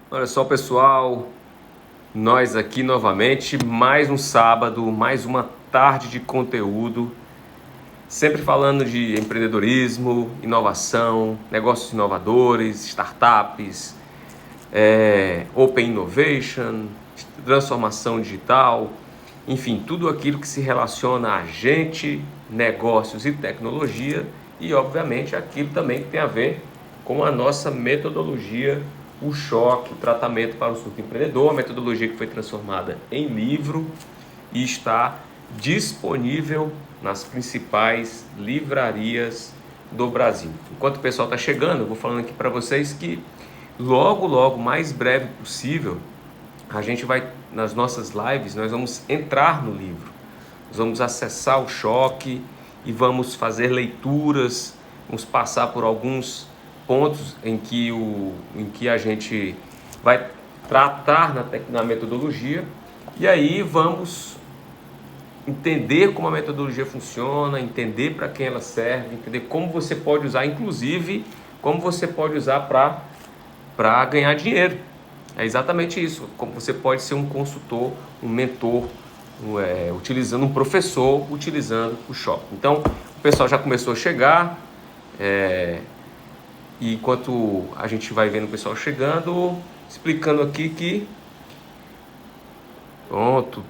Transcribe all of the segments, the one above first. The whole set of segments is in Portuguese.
Olha só, pessoal, nós aqui novamente, mais um sábado, mais uma tarde de conteúdo, sempre falando de empreendedorismo, inovação, negócios inovadores, startups, open innovation, transformação digital, enfim, tudo aquilo que se relaciona a gente, negócios e tecnologia e, obviamente, aquilo também que tem a ver com a nossa metodologia, o choque, o tratamento para o surto empreendedor, a metodologia que foi transformada em livro e está disponível nas principais livrarias do Brasil. Enquanto o pessoal está chegando, eu vou falando aqui para vocês que logo, mais breve possível, a gente vai, nas nossas lives, nós vamos entrar no livro. Nós vamos acessar o choque e vamos fazer leituras, vamos passar por alguns pontos em que a gente vai tratar na metodologia e aí vamos entender como a metodologia funciona, entender para quem ela serve, entender como você pode usar, inclusive como você pode usar para ganhar dinheiro. É exatamente isso, como você pode ser um consultor, um mentor, utilizando um professor, utilizando o Choque. Então, o pessoal já começou a chegar, e enquanto a gente vai vendo o pessoal chegando, explicando aqui que... Pronto.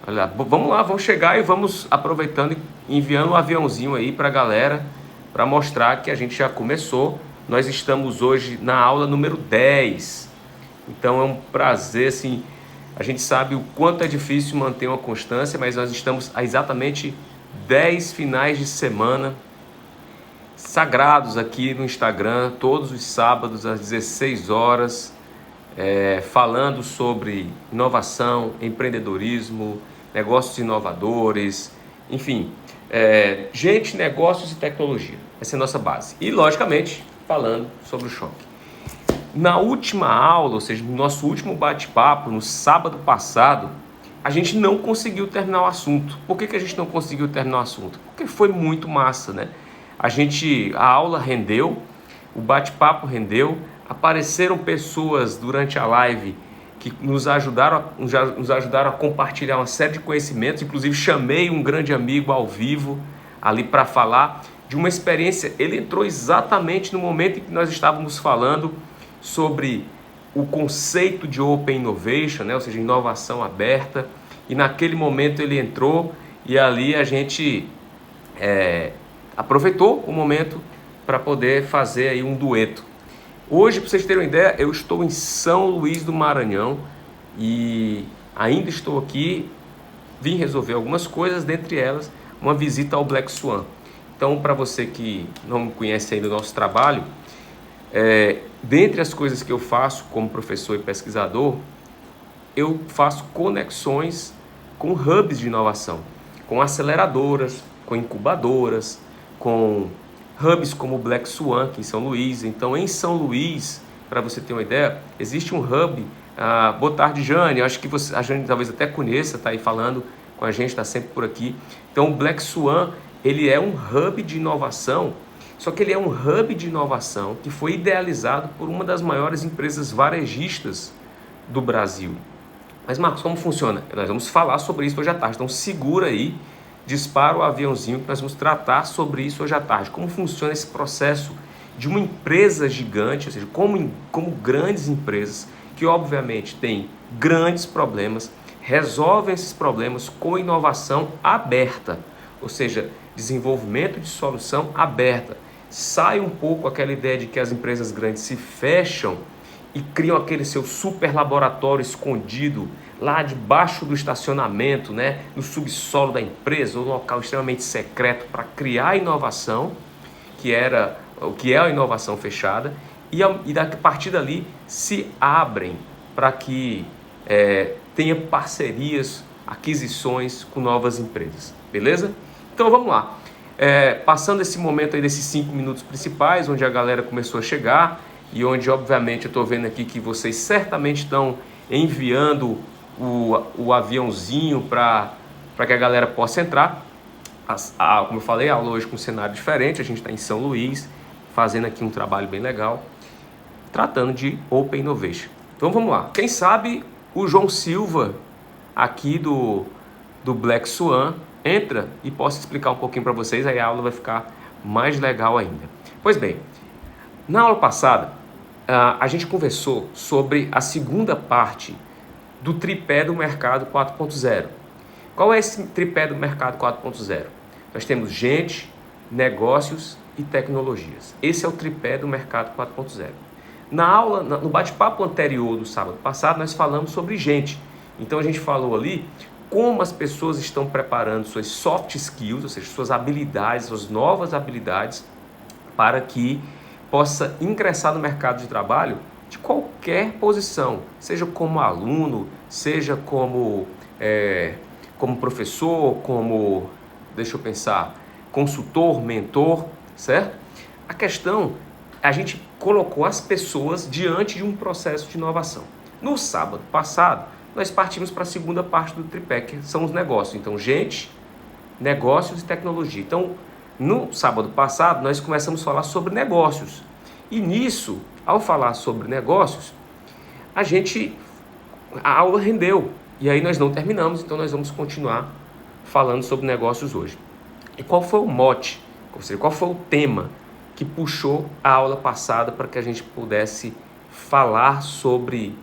Olha, vamos lá, vamos chegar e vamos aproveitando e enviando um aviãozinho aí para a galera, para mostrar que a gente já começou. Nós estamos hoje na aula número 10. Então é um prazer, assim, a gente sabe o quanto é difícil manter uma constância, mas nós estamos a exatamente 10 finais de semana sagrados aqui no Instagram, todos os sábados às 16 horas, falando sobre inovação, empreendedorismo, negócios inovadores, enfim, gente, negócios e tecnologia. Essa é a nossa base. E, logicamente, falando sobre o choque. Na última aula, ou seja, no nosso último bate-papo, no sábado passado, a gente não conseguiu terminar o assunto. Por que a gente não conseguiu terminar o assunto? Porque foi muito massa, né? A aula rendeu, o bate-papo rendeu, apareceram pessoas durante a live que nos ajudaram a compartilhar uma série de conhecimentos, inclusive chamei um grande amigo ao vivo ali para falar de uma experiência. Ele entrou exatamente no momento em que nós estávamos falando sobre o conceito de Open Innovation, né? Ou seja, inovação aberta, e naquele momento ele entrou e ali a gente aproveitou o momento para poder fazer aí um dueto. Hoje, para vocês terem uma ideia, eu estou em São Luís do Maranhão e ainda estou aqui, vim resolver algumas coisas, dentre elas uma visita ao Black Swan. Então, para você que não conhece ainda o nosso trabalho, dentre as coisas que eu faço como professor e pesquisador, eu faço conexões com hubs de inovação, com aceleradoras, com incubadoras, com hubs como o Black Swan, aqui em São Luís. Então, em São Luís, para você ter uma ideia, existe um hub. Boa tarde, Jane. Acho que a Jane talvez até conheça, está aí falando com a gente, está sempre por aqui. Então, o Black Swan, ele é um hub de inovação, só que ele é um hub de inovação que foi idealizado por uma das maiores empresas varejistas do Brasil. Mas, Marcos, como funciona? Nós vamos falar sobre isso hoje à tarde, então segura aí, dispara o aviãozinho que nós vamos tratar sobre isso hoje à tarde. Como funciona esse processo de uma empresa gigante, ou seja, como grandes empresas que obviamente têm grandes problemas, resolvem esses problemas com inovação aberta, ou seja, desenvolvimento de solução aberta. Sai um pouco aquela ideia de que as empresas grandes se fecham e criam aquele seu super laboratório escondido lá debaixo do estacionamento, né, no subsolo da empresa, ou um local extremamente secreto para criar a inovação, que é a inovação fechada, e a partir dali se abrem para que tenha parcerias, aquisições com novas empresas, beleza? Então vamos lá. Passando esse momento aí desses 5 minutos principais, onde a galera começou a chegar e onde obviamente eu estou vendo aqui que vocês certamente estão enviando o aviãozinho para que a galera possa entrar. Como eu falei, a aula hoje com um cenário diferente, a gente está em São Luís, fazendo aqui um trabalho bem legal. tratando de Open Innovation. Então vamos lá. Quem sabe o João Silva aqui do Black Swan entra e possa explicar um pouquinho para vocês, aí a aula vai ficar mais legal ainda. Pois bem, na aula passada a gente conversou sobre a segunda parte do tripé do mercado 4.0. Qual é esse tripé do mercado 4.0? Nós temos gente, negócios e tecnologias. Esse é o tripé do mercado 4.0. Na aula, no bate-papo anterior do sábado passado, nós falamos sobre gente. Então a gente falou ali como as pessoas estão preparando suas soft skills, ou seja, suas habilidades, suas novas habilidades, para que possa ingressar no mercado de trabalho de qualquer posição, seja como aluno, seja como professor, como, deixa eu pensar, consultor, mentor, certo? A questão, a gente colocou as pessoas diante de um processo de inovação. No sábado passado, nós partimos para a segunda parte do tripé, que são os negócios. Então, gente, negócios e tecnologia. Então, no sábado passado, nós começamos a falar sobre negócios. E nisso, ao falar sobre negócios, a aula rendeu. E aí nós não terminamos, então nós vamos continuar falando sobre negócios hoje. E qual foi o mote, ou seja, qual foi o tema que puxou a aula passada para que a gente pudesse falar sobre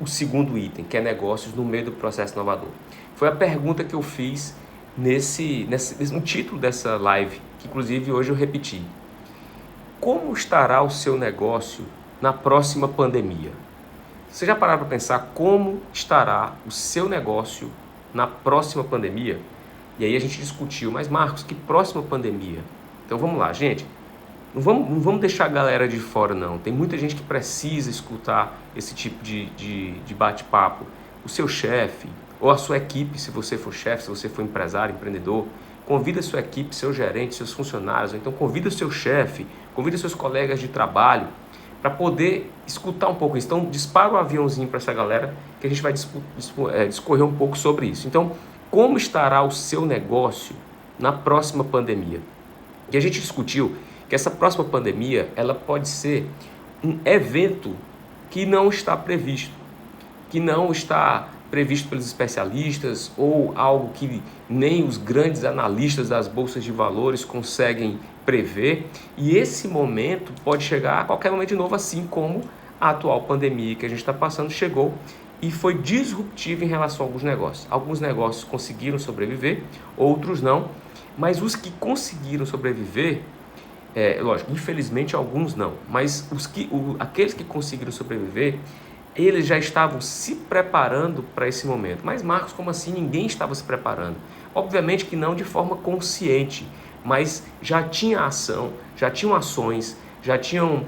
o segundo item, que é negócios no meio do processo inovador? Foi a pergunta que eu fiz no título dessa live, que inclusive hoje eu repeti. Como estará o seu negócio na próxima pandemia? Você já parou para pensar como estará o seu negócio na próxima pandemia? E aí a gente discutiu, mas Marcos, que próxima pandemia? Então vamos lá, gente. Não vamos deixar a galera de fora, não. Tem muita gente que precisa escutar esse tipo de bate-papo. O seu chefe, ou a sua equipe, se você for chefe, se você for empresário, empreendedor, convida a sua equipe, seu gerente, seus funcionários, ou então convida o seu chefe, convida seus colegas de trabalho para poder escutar um pouco isso. Então dispara o aviãozinho para essa galera que a gente vai discorrer um pouco sobre isso. Então, como estará o seu negócio na próxima pandemia? E a gente discutiu que essa próxima pandemia, ela pode ser um evento que não está previsto, pelos especialistas, ou algo que nem os grandes analistas das bolsas de valores conseguem prever, e esse momento pode chegar a qualquer momento de novo, assim como a atual pandemia que a gente está passando chegou e foi disruptiva em relação a alguns negócios. Alguns negócios conseguiram sobreviver, outros não, mas os que conseguiram sobreviver, lógico, infelizmente alguns não, mas aqueles que conseguiram sobreviver, eles já estavam se preparando para esse momento. Mas Marcos, como assim? Ninguém estava se preparando. Obviamente que não de forma consciente, mas já tinha ação, já tinham ações, já tinham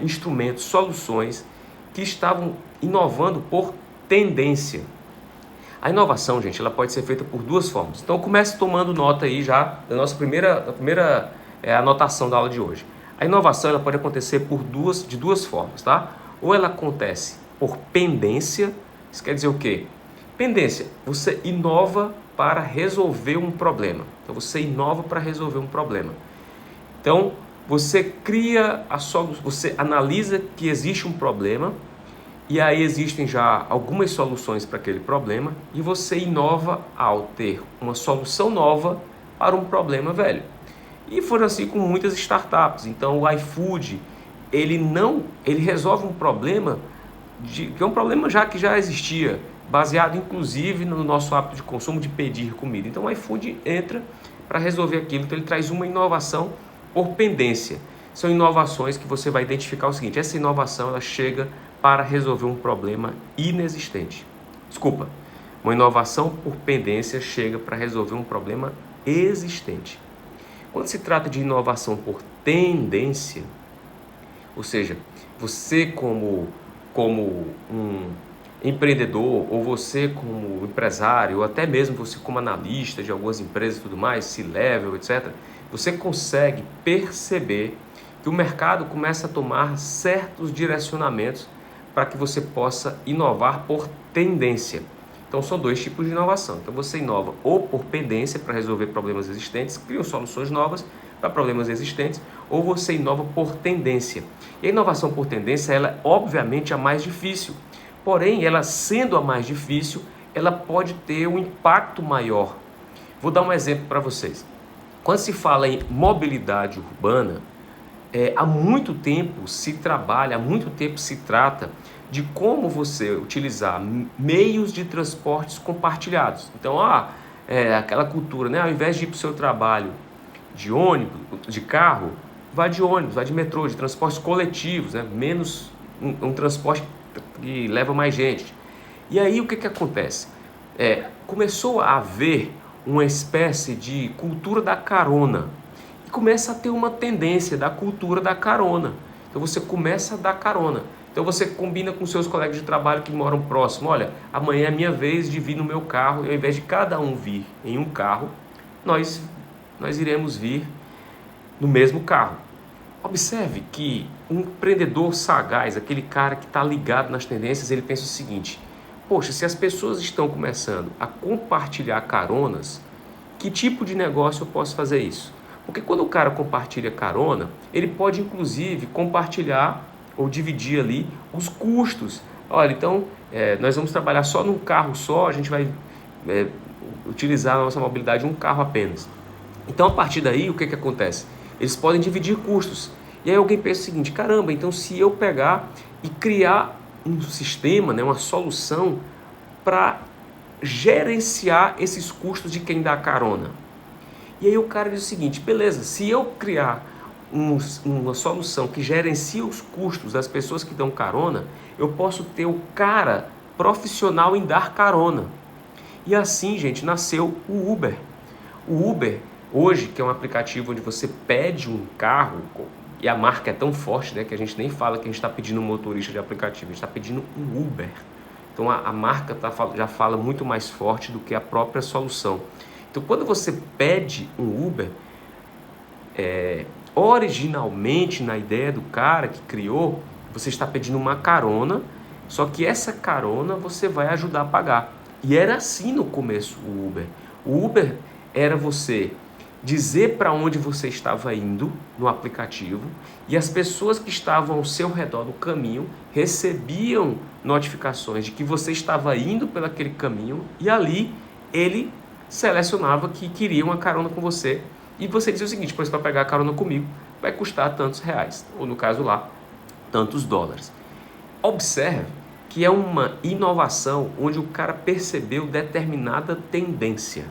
instrumentos, soluções que estavam inovando por tendência. A inovação, gente, ela pode ser feita por duas formas. Então comece tomando nota aí já da nossa primeira anotação da aula de hoje. A inovação ela pode acontecer de duas formas, tá? Ou ela acontece por pendência. Isso quer dizer o quê? Pendência, você inova para resolver um problema. Então você inova para resolver um problema. Então você cria você analisa que existe um problema e aí existem já algumas soluções para aquele problema e você inova ao ter uma solução nova para um problema velho. E foram assim com muitas startups. Então o iFood, ele resolve um problema que é um problema que já existia, baseado inclusive no nosso hábito de consumo de pedir comida. Então o iFood entra para resolver aquilo, então ele traz uma inovação por pendência. São inovações que você vai identificar o seguinte: essa inovação ela chega para resolver um problema inexistente. Desculpa, uma inovação por pendência chega para resolver um problema existente. Quando se trata de inovação por tendência, ou seja, você como um empreendedor, ou você como empresário, ou até mesmo você como analista de algumas empresas e tudo mais, C-Level, etc., você consegue perceber que o mercado começa a tomar certos direcionamentos para que você possa inovar por tendência. Então são dois tipos de inovação. Então você inova ou por pendência para resolver problemas existentes, cria soluções novas, para problemas existentes, ou você inova por tendência. E a inovação por tendência, ela é obviamente a mais difícil. Porém, ela sendo a mais difícil, ela pode ter um impacto maior. Vou dar um exemplo para vocês. Quando se fala em mobilidade urbana, há muito tempo se trabalha, há muito tempo se trata de como você utilizar meios de transportes compartilhados. Então, aquela cultura, né? Ao invés de ir para o seu trabalho de ônibus, de carro, vá de ônibus, vá de metrô, de transportes coletivos, né? Menos um transporte que leva mais gente. E aí o que acontece? Começou a haver uma espécie de cultura da carona. E começa a ter uma tendência da cultura da carona. Então você começa a dar carona. Então você combina com seus colegas de trabalho que moram próximo. Olha, amanhã é minha vez de vir no meu carro. E ao invés de cada um vir em um carro, nós iremos vir no mesmo carro. Observe que um empreendedor sagaz, aquele cara que está ligado nas tendências, ele pensa o seguinte: poxa, se as pessoas estão começando a compartilhar caronas, que tipo de negócio eu posso fazer isso? Porque quando o cara compartilha carona, ele pode inclusive compartilhar ou dividir ali os custos. Olha, então nós vamos trabalhar só num carro só, a gente vai utilizar a nossa mobilidade um carro apenas. Então a partir daí o que acontece? Eles podem dividir custos. E aí alguém pensa o seguinte: caramba, então se eu pegar e criar um sistema, né, uma solução para gerenciar esses custos de quem dá carona. E aí o cara diz o seguinte: beleza, se eu criar uma solução que gerencia os custos das pessoas que dão carona, eu posso ter o cara profissional em dar carona. E assim, gente, nasceu o Uber. O Uber, hoje, que é um aplicativo onde você pede um carro, e a marca é tão forte, né, que a gente nem fala que a gente está pedindo um motorista de aplicativo, a gente está pedindo um Uber. Então a marca já fala muito mais forte do que a própria solução. Então quando você pede um Uber, originalmente na ideia do cara que criou, você está pedindo uma carona, só que essa carona você vai ajudar a pagar. E era assim no começo o Uber. O Uber era você dizer para onde você estava indo no aplicativo, e as pessoas que estavam ao seu redor no caminho recebiam notificações de que você estava indo pelo aquele caminho, e ali ele selecionava que queria uma carona com você, e você dizia o seguinte: pois para pegar a carona comigo vai custar tantos reais, ou no caso lá, tantos dólares. Observe que é uma inovação onde o cara percebeu determinada tendência,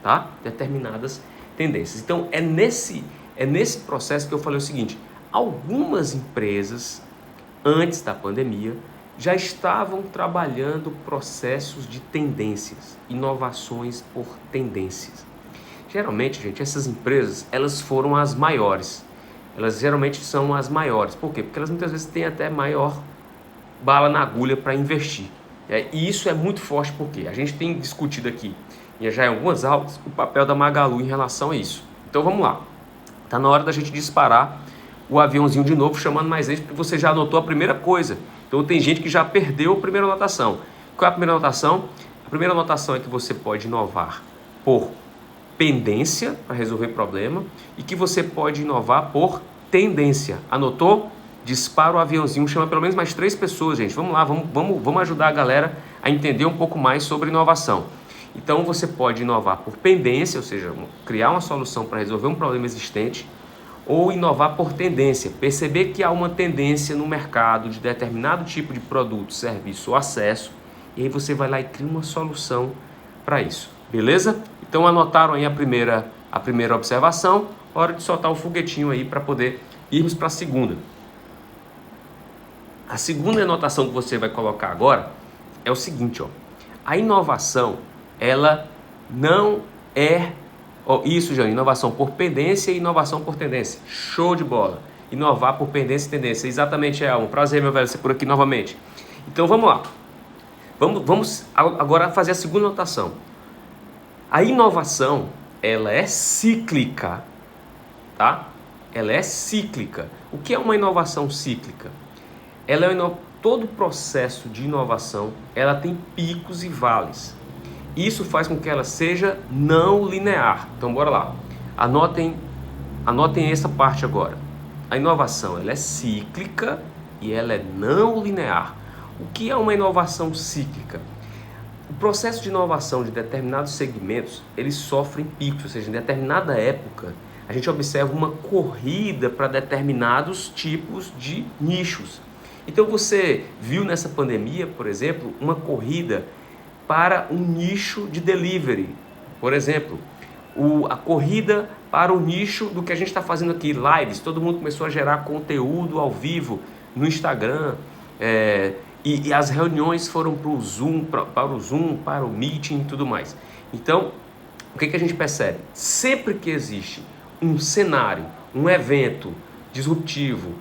tá? Determinadas tendências. Então é nesse processo que eu falei o seguinte: algumas empresas antes da pandemia já estavam trabalhando processos de tendências, inovações por tendências. Geralmente, gente, essas empresas, elas foram as maiores. Elas geralmente são as maiores. Por quê? Porque elas muitas vezes têm até maior bala na agulha para investir. E isso é muito forte porque a gente tem discutido aqui, e já em algumas aulas, o papel da Magalu em relação a isso. Então vamos lá. Está na hora da gente disparar o aviãozinho de novo, chamando mais gente, porque você já anotou a primeira coisa. Então tem gente que já perdeu a primeira anotação. Qual é a primeira anotação? A primeira anotação é que você pode inovar por pendência, para resolver problema, e que você pode inovar por tendência. Anotou? Dispara o aviãozinho, chama pelo menos mais 3 pessoas, gente. Vamos lá, vamos ajudar a galera a entender um pouco mais sobre inovação. Então você pode inovar por pendência, ou seja, criar uma solução para resolver um problema existente, ou inovar por tendência, perceber que há uma tendência no mercado de determinado tipo de produto, serviço ou acesso, e aí você vai lá e cria uma solução para isso, beleza? Então anotaram aí a primeira observação, hora de soltar o foguetinho aí para poder irmos para a segunda. A segunda anotação que você vai colocar agora é o seguinte, ó: a inovação, ela não é isso, Jane, inovação por pendência e inovação por tendência. Show de bola. Inovar por pendência e tendência. Exatamente, é um prazer, meu velho, ser por aqui novamente. Então vamos lá. Vamos agora fazer a segunda anotação. A inovação, ela é cíclica, tá? Ela é cíclica. O que é uma inovação cíclica? Todo processo de inovação, ela tem picos e vales. Isso faz com que ela seja não linear. Então bora lá. Anotem Anotem essa parte agora. A inovação, ela é cíclica e ela é não linear. O que é uma inovação cíclica? O processo de inovação de determinados segmentos, eles sofrem picos, ou seja, em determinada época, a gente observa uma corrida para determinados tipos de nichos. Então você viu nessa pandemia, por exemplo, uma corrida para um nicho de delivery. Por exemplo, a corrida para o nicho do que a gente está fazendo aqui, lives. Todo mundo começou a gerar conteúdo ao vivo no Instagram, e as reuniões foram para o Zoom, para o Meeting e tudo mais. Então, o que a gente percebe? Sempre que existe um cenário, um evento disruptivo,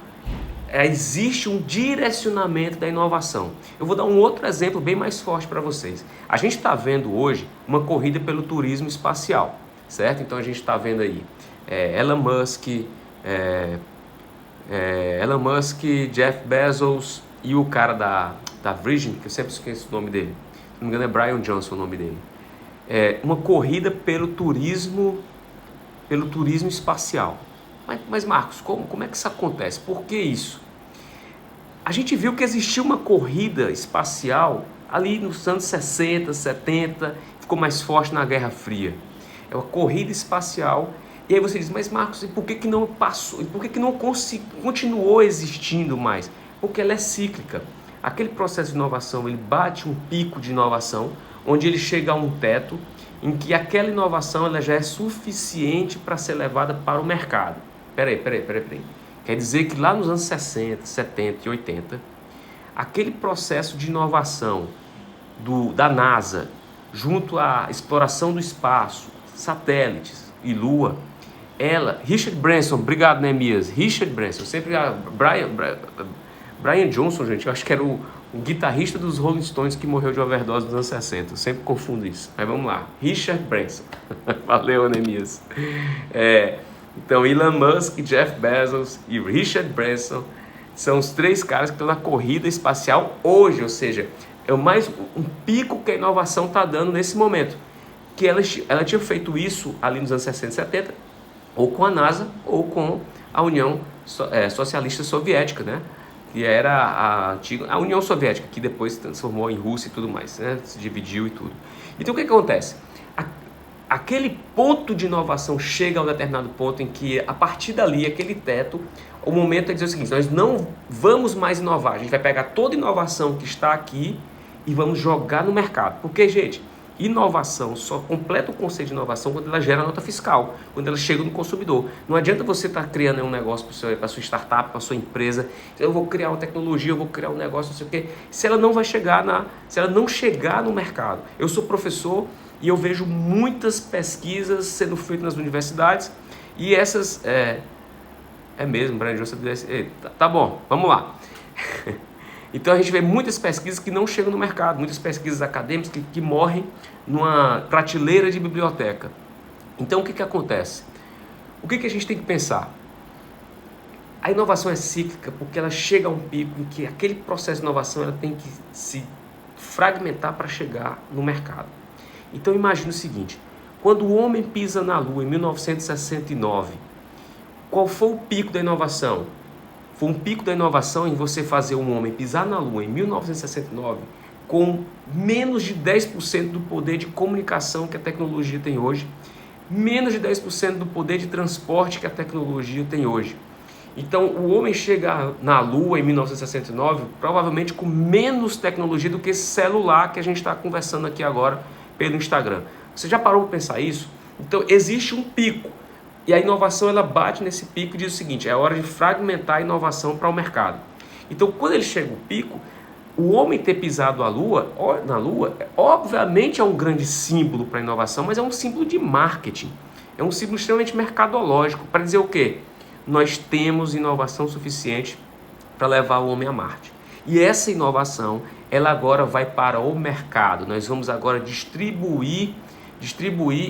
existe um direcionamento da inovação. Eu vou dar um outro exemplo bem mais forte para vocês. A gente está vendo hoje uma corrida pelo turismo espacial, certo? Então a gente está vendo aí Elon Musk, Jeff Bezos e o cara da Virgin, que eu sempre esqueço o nome dele. Se não me engano é Brian Johnson o nome dele. Uma corrida pelo turismo espacial. Mas Marcos, como é que isso acontece? Por que isso? A gente viu que existia uma corrida espacial ali nos anos 60, 70, ficou mais forte na Guerra Fria. É uma corrida espacial. E aí você diz, mas Marcos, e por que não passou? E por que não continuou existindo mais? Porque ela é cíclica. Aquele processo de inovação, ele bate um pico de inovação, onde ele chega a um teto, em que aquela inovação ela já é suficiente para ser levada para o mercado. Peraí. Quer dizer que lá nos anos 60, 70 e 80, aquele processo de inovação da NASA, junto à exploração do espaço, satélites e Lua, Richard Branson, obrigado Neemias, Richard Branson, sempre Brian Johnson, gente, eu acho que era o guitarrista dos Rolling Stones que morreu de overdose nos anos 60, eu sempre confundo isso, mas vamos lá, Richard Branson, valeu Neemias. Então Elon Musk, Jeff Bezos e Richard Branson são os três caras que estão na corrida espacial hoje, ou seja, é mais um pico que a inovação está dando nesse momento, que ela tinha feito isso ali nos anos 60 e 70, ou com a NASA, ou com a União Socialista Soviética, né? Que era a União Soviética, que depois se transformou em Rússia e tudo mais, né? Se dividiu e tudo. Então o que acontece? Aquele ponto de inovação chega a um determinado ponto em que, a partir dali, aquele teto, o momento é dizer o seguinte, nós não vamos mais inovar, a gente vai pegar toda inovação que está aqui e vamos jogar no mercado. Porque, gente, inovação só completa o conceito de inovação quando ela gera nota fiscal, quando ela chega no consumidor. Não adianta você estar criando um negócio para a sua startup, para a sua empresa, eu vou criar uma tecnologia, eu vou criar um negócio, não sei o quê, se ela não chegar no mercado. Eu sou professor e eu vejo muitas pesquisas sendo feitas nas universidades e essas... mesmo, Brian Johnson, tá bom, vamos lá. Então a gente vê muitas pesquisas que não chegam no mercado, muitas pesquisas acadêmicas que morrem numa prateleira de biblioteca. Então o que acontece? O que a gente tem que pensar? A inovação é cíclica porque ela chega a um pico em que aquele processo de inovação ela tem que se fragmentar para chegar no mercado. Então imagine o seguinte, quando o homem pisa na Lua em 1969, qual foi o pico da inovação? Foi um pico da inovação em você fazer um homem pisar na Lua em 1969 com menos de 10% do poder de comunicação que a tecnologia tem hoje, menos de 10% do poder de transporte que a tecnologia tem hoje. Então o homem chega na Lua em 1969 provavelmente com menos tecnologia do que esse celular que a gente está conversando aqui agora pelo Instagram. Você já parou para pensar isso? Então existe um pico. E a inovação ela bate nesse pico e diz o seguinte, é hora de fragmentar a inovação para o mercado. Então quando ele chega ao pico, o homem ter pisado na Lua, obviamente é um grande símbolo para a inovação, mas é um símbolo de marketing. É um símbolo extremamente mercadológico para dizer o quê? Nós temos inovação suficiente para levar o homem a Marte. E essa inovação, ela agora vai para o mercado. Nós vamos agora distribuir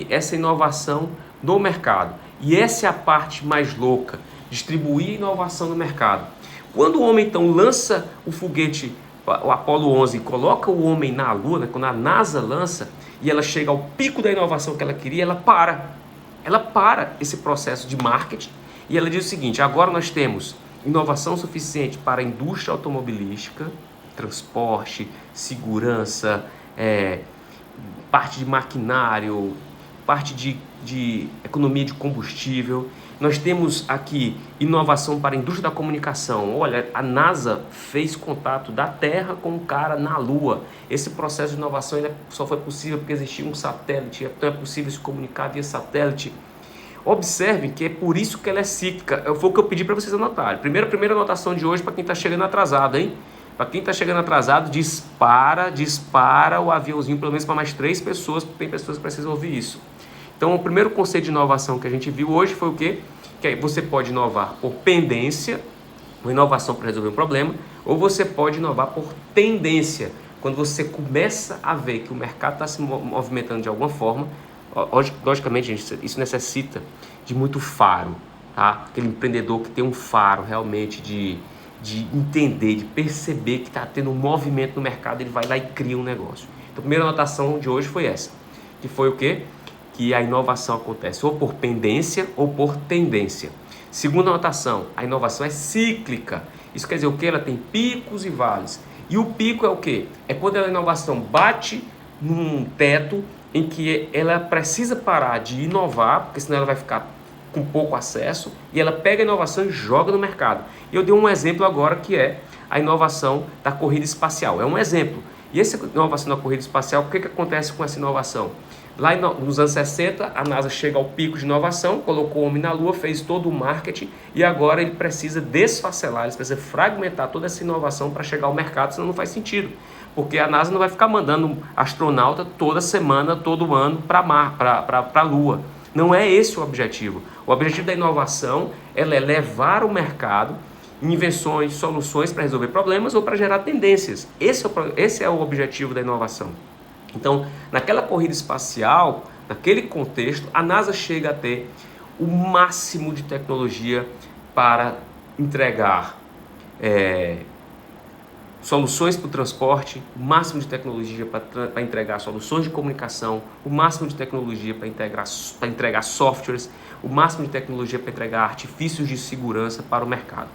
essa inovação no mercado. E essa é a parte mais louca, distribuir a inovação no mercado. Quando o homem então lança o foguete, o Apollo 11, e coloca o homem na Lua, né, quando a NASA lança, e ela chega ao pico da inovação que ela queria, ela para esse processo de marketing, E ela diz o seguinte: agora nós temos inovação suficiente para a indústria automobilística, transporte, segurança, parte de maquinário, parte de economia de combustível. Nós temos aqui inovação para a indústria da comunicação. Olha, a NASA fez contato da Terra com um cara na Lua. Esse processo de inovação só foi possível porque existia um satélite, então é possível se comunicar via satélite. Observem que é por isso que ela é cíclica. Foi o que eu pedi para vocês anotarem. Primeira anotação de hoje para quem está chegando atrasado, hein? Para quem está chegando atrasado, dispara o aviãozinho pelo menos para mais 3 pessoas, porque tem pessoas que precisam ouvir isso. Então, o primeiro conceito de inovação que a gente viu hoje foi o quê? Que você pode inovar por pendência, uma inovação para resolver um problema, ou você pode inovar por tendência, quando você começa a ver que o mercado está se movimentando de alguma forma. Logicamente, gente, isso necessita de muito faro, tá? Aquele empreendedor que tem um faro realmente de entender, de perceber que está tendo um movimento no mercado, ele vai lá e cria um negócio. Então, a primeira anotação de hoje foi essa, que foi o quê? Que a inovação acontece ou por pendência ou por tendência. Segunda anotação, a inovação é cíclica. Isso quer dizer o quê? Ela tem picos e vales. E o pico é o quê? É quando a inovação bate num teto em que ela precisa parar de inovar, porque senão ela vai ficar com pouco acesso, e ela pega a inovação e joga no mercado. E eu dei um exemplo agora que é a inovação da corrida espacial. É um exemplo. E essa inovação da corrida espacial, o que acontece com essa inovação? Lá nos anos 60, a NASA chega ao pico de inovação, colocou o homem na Lua, fez todo o marketing, e agora ele precisa desfacelar, ele precisa fragmentar toda essa inovação para chegar ao mercado, senão não faz sentido. Porque a NASA não vai ficar mandando astronauta toda semana, todo ano para a Lua. Não é esse o objetivo. O objetivo da inovação é levar o mercado invenções, soluções para resolver problemas ou para gerar tendências. Esse é o objetivo da inovação. Então, naquela corrida espacial, naquele contexto, a NASA chega a ter o máximo de tecnologia para entregar soluções para o transporte, o máximo de tecnologia para entregar soluções de comunicação, o máximo de tecnologia para entregar softwares, o máximo de tecnologia para entregar artifícios de segurança para o mercado.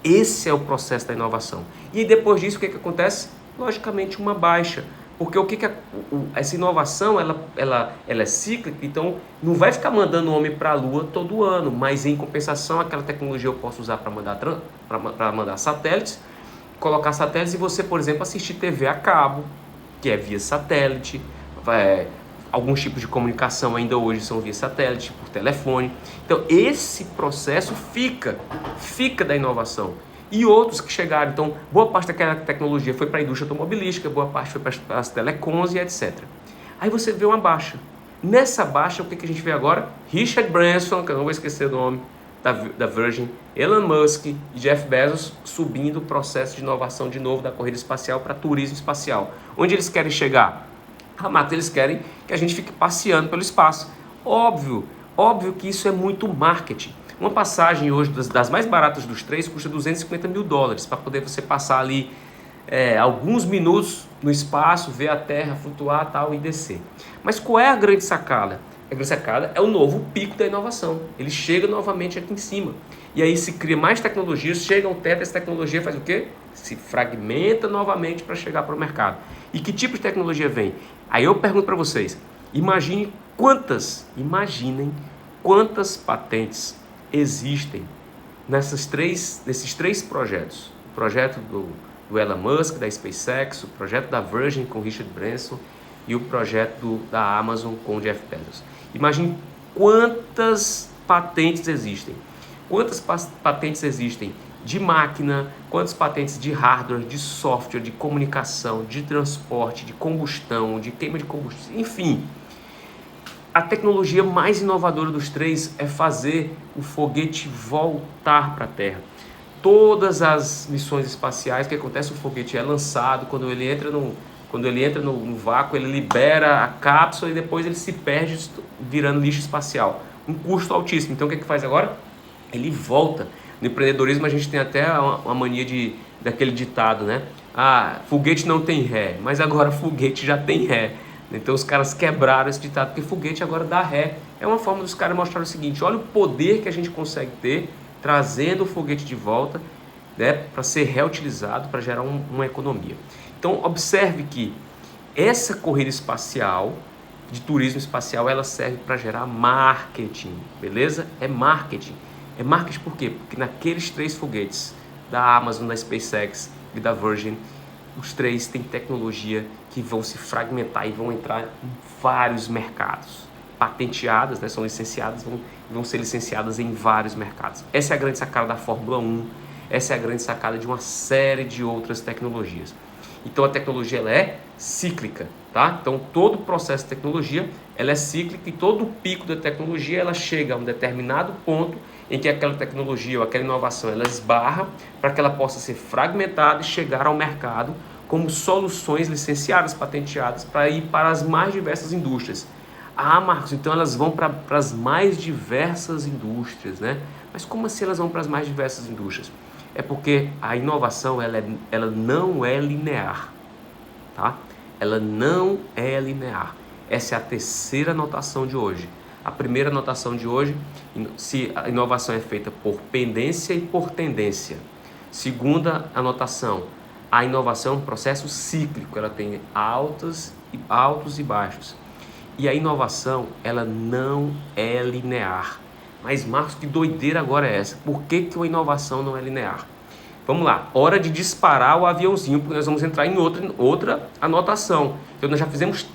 Esse é o processo da inovação. E depois disso, o que acontece? Logicamente, uma baixa. Porque essa inovação ela é cíclica, então não vai ficar mandando homem para a Lua todo ano, mas em compensação, aquela tecnologia eu posso usar para mandar satélites, colocar satélites e você, por exemplo, assistir TV a cabo, que é via satélite. Alguns tipos de comunicação ainda hoje são via satélite, por telefone. Então esse processo fica da inovação. E outros que chegaram, então boa parte daquela tecnologia foi para a indústria automobilística, boa parte foi para as telecoms e etc. Aí você vê uma baixa. Nessa baixa, o que a gente vê agora? Richard Branson, que eu não vou esquecer do nome, da Virgin, Elon Musk e Jeff Bezos subindo o processo de inovação de novo da corrida espacial para turismo espacial. Onde eles querem chegar? Eles querem que a gente fique passeando pelo espaço. Óbvio que isso é muito marketing. Uma passagem hoje das mais baratas dos três custa $250 mil para poder você passar ali alguns minutos no espaço, ver a Terra flutuar tal e descer. Mas qual é a grande sacada? A grande sacada é o novo pico da inovação. Ele chega novamente aqui em cima. E aí se cria mais tecnologias, chega ao teto, essa tecnologia faz o quê? Se fragmenta novamente para chegar para o mercado. E que tipo de tecnologia vem? Aí eu pergunto para vocês, imaginem quantas patentes existem nesses três projetos. O projeto do Elon Musk, da SpaceX, o projeto da Virgin com Richard Branson e o projeto da Amazon com o Jeff Bezos. Imagine quantas patentes existem. Quantas patentes existem de máquina, quantas patentes de hardware, de software, de comunicação, de transporte, de combustão, de queima de combustível, enfim. A tecnologia mais inovadora dos três é fazer o foguete voltar para a Terra. Todas as missões espaciais, o que acontece? O foguete é lançado, quando ele entra no vácuo, ele libera a cápsula e depois ele se perde virando lixo espacial. Um custo altíssimo. Então o que faz agora? Ele volta. No empreendedorismo a gente tem até uma mania daquele ditado, né? Foguete não tem ré, mas agora foguete já tem ré. Então os caras quebraram esse ditado, porque foguete agora dá ré. É uma forma dos caras mostrar o seguinte: olha o poder que a gente consegue ter trazendo o foguete de volta, né, para ser reutilizado, para gerar uma economia. Então, observe que essa corrida espacial, de turismo espacial, ela serve para gerar marketing, beleza? É marketing. É marketing por quê? Porque naqueles 3 foguetes, da Amazon, da SpaceX e da Virgin, os 3 têm tecnologia que vão se fragmentar e vão entrar em vários mercados. Patenteadas, né, são licenciadas, vão ser licenciadas em vários mercados. Essa é a grande sacada da Fórmula 1, essa é a grande sacada de uma série de outras tecnologias. Então a tecnologia ela é cíclica, tá? Então todo o processo de tecnologia ela é cíclica e todo o pico da tecnologia ela chega a um determinado ponto em que aquela tecnologia ou aquela inovação ela esbarra para que ela possa ser fragmentada e chegar ao mercado como soluções licenciadas, patenteadas para ir para as mais diversas indústrias. Ah, Marcos, então elas vão para as mais diversas indústrias, né? Mas como assim elas vão para as mais diversas indústrias? É porque a inovação ela não é linear, tá? Ela não é linear. Essa é a terceira anotação de hoje. A primeira anotação de hoje, se a inovação é feita por pendência e por tendência. Segunda anotação, a inovação é um processo cíclico, ela tem altos e baixos. E a inovação, ela não é linear. Mas, Marcos, que doideira agora é essa? Por que a inovação não é linear? Vamos lá, hora de disparar o aviãozinho, porque nós vamos entrar em outra anotação. Então, nós já fizemos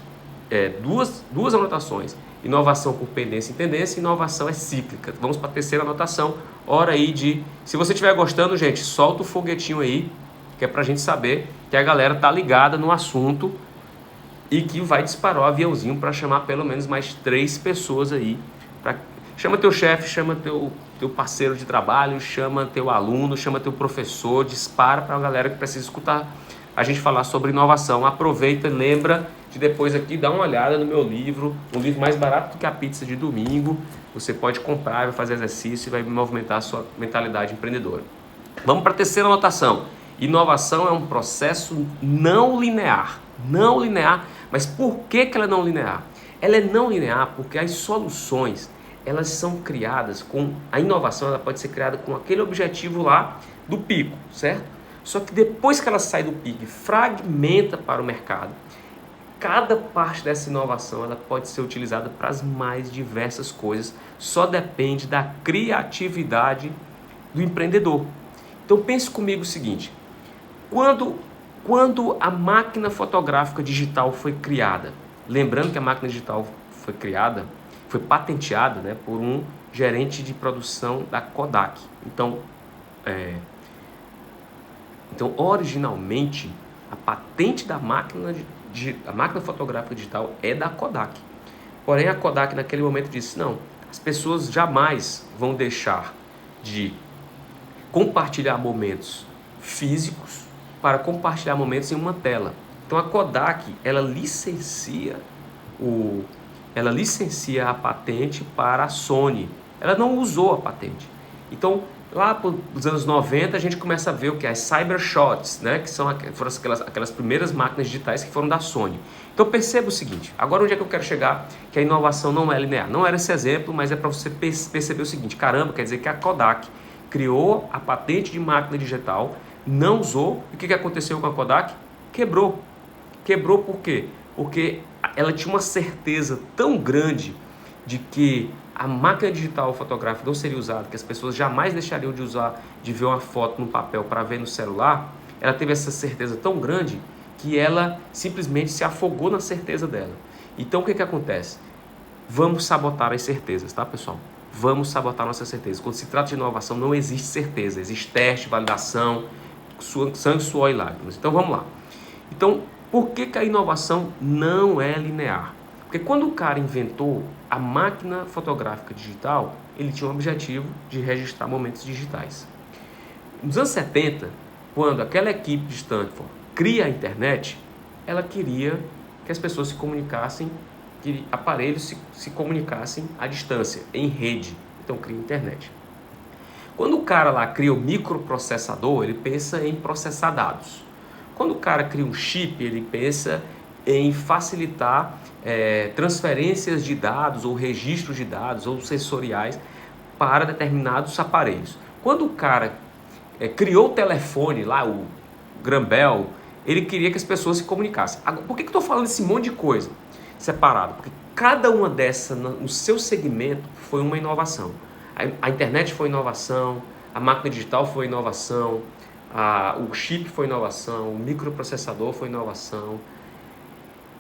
duas anotações. Inovação por pendência e tendência, inovação é cíclica. Vamos para a terceira anotação. Hora aí de... Se você estiver gostando, gente, solta o foguetinho aí, que é para a gente saber que a galera tá ligada no assunto e que vai disparar o aviãozinho para chamar pelo menos mais 3 pessoas aí. Chama teu chefe, chama teu parceiro de trabalho, chama teu aluno, chama teu professor, dispara para a galera que precisa escutar a gente falar sobre inovação. Aproveita e lembra de depois aqui dar uma olhada no meu livro, um livro mais barato do que a pizza de domingo. Você pode comprar, vai fazer exercício e vai movimentar a sua mentalidade empreendedora. Vamos para a terceira anotação. Inovação é um processo não linear. Não linear. Mas por que ela é não linear? Ela é não linear porque as soluções, elas são criadas com... A inovação ela pode ser criada com aquele objetivo lá do pico, certo? Só que depois que ela sai do pico e fragmenta para o mercado, cada parte dessa inovação ela pode ser utilizada para as mais diversas coisas. Só depende da criatividade do empreendedor. Então pense comigo o seguinte, quando a máquina fotográfica digital foi criada, lembrando que a máquina digital foi criada, foi patenteada, né, por um gerente de produção da Kodak. Então, originalmente, a patente da máquina fotográfica digital é da Kodak. Porém, a Kodak naquele momento disse, não, as pessoas jamais vão deixar de compartilhar momentos físicos para compartilhar momentos em uma tela. Então, a Kodak, ela licencia a patente para a Sony. Ela não usou a patente. Então, lá nos anos 90, a gente começa a ver o que? As Cybershots, né? Que foram aquelas primeiras máquinas digitais que foram da Sony. Então, perceba o seguinte. Agora, onde é que eu quero chegar? Que a inovação não é linear. Não era esse exemplo, mas é para você perceber o seguinte. Caramba, quer dizer que a Kodak criou a patente de máquina digital, não usou. E o que aconteceu com a Kodak? Quebrou. Quebrou por quê? Porque ela tinha uma certeza tão grande de que a máquina digital fotográfica não seria usada, que as pessoas jamais deixariam de ver uma foto no papel para ver no celular. Ela teve essa certeza tão grande que ela simplesmente se afogou na certeza dela. Então o que acontece? Vamos sabotar as certezas, tá, pessoal? Vamos sabotar nossas certezas. Quando se trata de inovação, não existe certeza, existe teste, validação, sangue, suor e lágrimas. Então vamos lá. Então, por que a inovação não é linear? Porque quando o cara inventou a máquina fotográfica digital, ele tinha o objetivo de registrar momentos digitais. Nos anos 70, quando aquela equipe de Stanford cria a internet, ela queria que as pessoas se comunicassem, que aparelhos se comunicassem à distância, em rede. Então cria a internet. Quando o cara lá cria o microprocessador, ele pensa em processar dados. Quando o cara cria um chip, ele pensa em facilitar transferências de dados ou registros de dados ou sensoriais para determinados aparelhos. Quando o cara criou o telefone lá, o Graham Bell, ele queria que as pessoas se comunicassem. Agora, por que eu estou falando esse monte de coisa separado? Porque cada uma dessas, no seu segmento, foi uma inovação. A internet foi inovação, a máquina digital foi inovação, o chip foi inovação, o microprocessador foi inovação.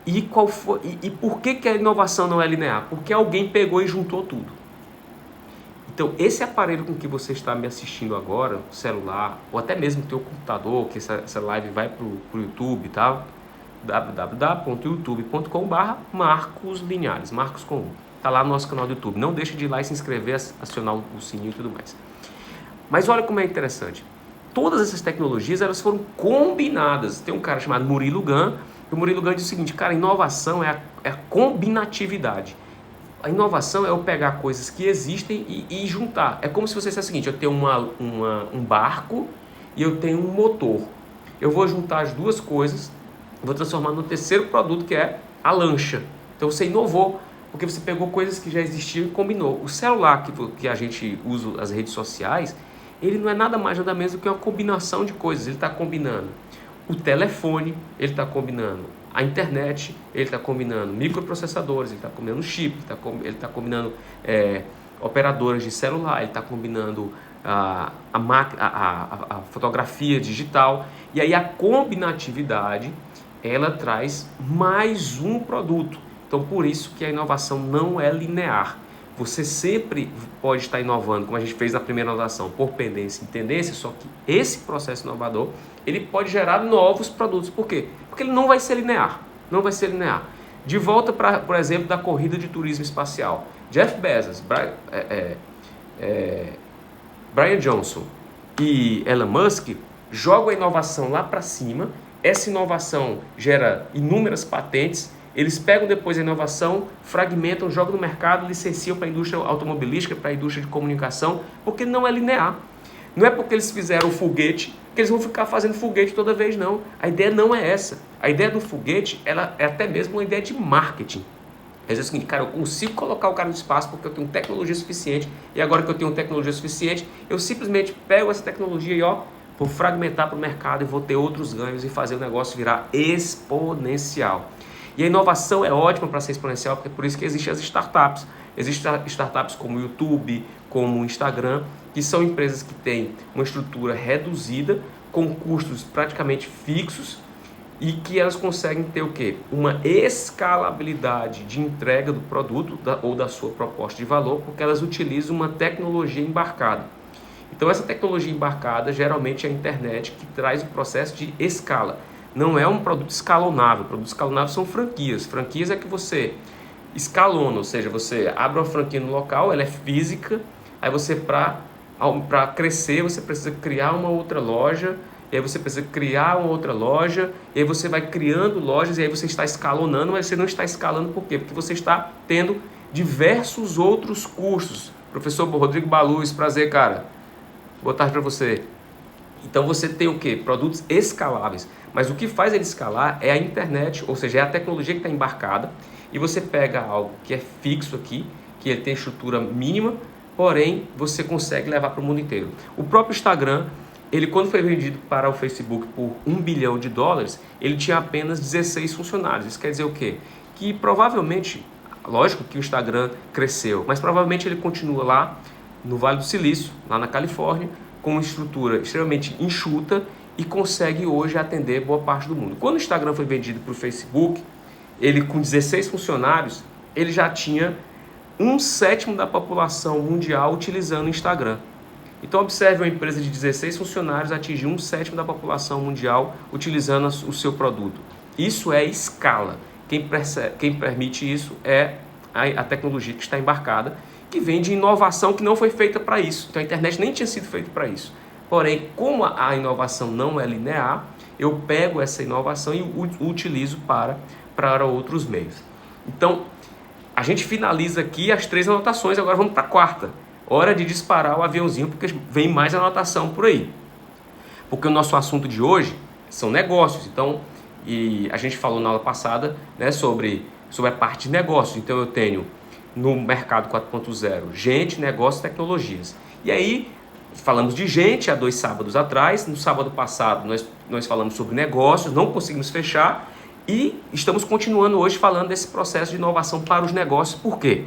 E por que a inovação não é linear? Porque alguém pegou e juntou tudo. Então, esse aparelho com que você está me assistindo agora, o celular, ou até mesmo o teu computador, que essa live vai para o YouTube, tá? www.youtube.com/Marcos Linhares, Marcos com U. Tá lá no nosso canal do YouTube. Não deixe de ir lá e se inscrever, acionar o sininho e tudo mais. Mas olha como é interessante. Todas essas tecnologias, elas foram combinadas. Tem um cara chamado Murilo Gun, e o Murilo Gun diz o seguinte, cara, inovação é a combinatividade. A inovação é eu pegar coisas que existem e juntar. É como se você dissesse o seguinte, eu tenho um barco e eu tenho um motor. Eu vou juntar as duas coisas, vou transformar no terceiro produto, que é a lancha. Então você inovou, porque você pegou coisas que já existiam e combinou. O celular que a gente usa, as redes sociais, ele não é nada mais nada menos do que uma combinação de coisas. Ele está combinando o telefone, ele está combinando a internet, ele está combinando microprocessadores, ele está combinando chip, ele está combinando operadoras de celular, ele está combinando a fotografia digital. E aí a combinatividade, ela traz mais um produto. Então por isso que a inovação não é linear. Você sempre pode estar inovando, como a gente fez na primeira inovação, por pendência e tendência, só que esse processo inovador, ele pode gerar novos produtos. Por quê? Porque ele não vai ser linear. Não vai ser linear. De volta, por exemplo, da corrida de turismo espacial. Jeff Bezos, Brian Johnson e Elon Musk jogam a inovação lá para cima. Essa inovação gera inúmeras patentes. Eles pegam depois a inovação, fragmentam, jogam no mercado, licenciam para a indústria automobilística, para a indústria de comunicação, porque não é linear. Não é porque eles fizeram o foguete que eles vão ficar fazendo foguete toda vez, não. A ideia não é essa. A ideia do foguete, ela é até mesmo uma ideia de marketing. É o seguinte, cara, eu consigo colocar o cara no espaço porque eu tenho tecnologia suficiente, e agora que eu tenho tecnologia suficiente, eu simplesmente pego essa tecnologia e vou fragmentar para o mercado e vou ter outros ganhos e fazer o negócio virar exponencial. E a inovação é ótima para ser exponencial, porque é por isso que existem as startups. Existem startups como o YouTube, como o Instagram, que são empresas que têm uma estrutura reduzida, com custos praticamente fixos, e que elas conseguem ter o quê? Uma escalabilidade de entrega do produto ou da sua proposta de valor, porque elas utilizam uma tecnologia embarcada. Então essa tecnologia embarcada geralmente é a internet, que traz o processo de escala. Não é um produto escalonável. Produtos escalonáveis são franquias. Franquias é que você escalona, ou seja, você abre uma franquia no local, ela é física, aí você, para crescer, você precisa criar uma outra loja, e aí você precisa criar uma outra loja, e aí você vai criando lojas, e aí você está escalonando, mas você não está escalando por quê? Porque você está tendo diversos outros custos. Professor Rodrigo Baluz, prazer, cara. Boa tarde para você. Então você tem o quê? Produtos escaláveis. Mas o que faz ele escalar é a internet, ou seja, é a tecnologia que está embarcada, e você pega algo que é fixo aqui, que ele tem estrutura mínima, porém você consegue levar para o mundo inteiro. O próprio Instagram, ele quando foi vendido para o Facebook por $1 bilhão, ele tinha apenas 16 funcionários. Isso quer dizer o quê? Que provavelmente, lógico que o Instagram cresceu, mas provavelmente ele continua lá no Vale do Silício, lá na Califórnia, com uma estrutura extremamente enxuta e consegue hoje atender boa parte do mundo. Quando o Instagram foi vendido para o Facebook, ele com 16 funcionários, ele já tinha 1/7 da população mundial utilizando o Instagram. Então observe uma empresa de 16 funcionários atingir 1/7 da população mundial utilizando o seu produto. Isso é escala. Quem permite isso é a tecnologia que está embarcada, que vem de inovação que não foi feita para isso. Então a internet nem tinha sido feita para isso. Porém, como a inovação não é linear, eu pego essa inovação e utilizo para outros meios. Então, a gente finaliza aqui as 3 anotações, agora vamos para a 4ª. Hora de disparar o aviãozinho, porque vem mais anotação por aí. Porque o nosso assunto de hoje são negócios. Então, e a gente falou na aula passada, né, sobre a parte de negócios. Então, eu tenho no mercado 4.0 gente, negócios, tecnologias. E aí, falamos de gente há 2 sábados atrás. No sábado passado nós falamos sobre negócios, não conseguimos fechar. E estamos continuando hoje falando desse processo de inovação para os negócios. Por quê?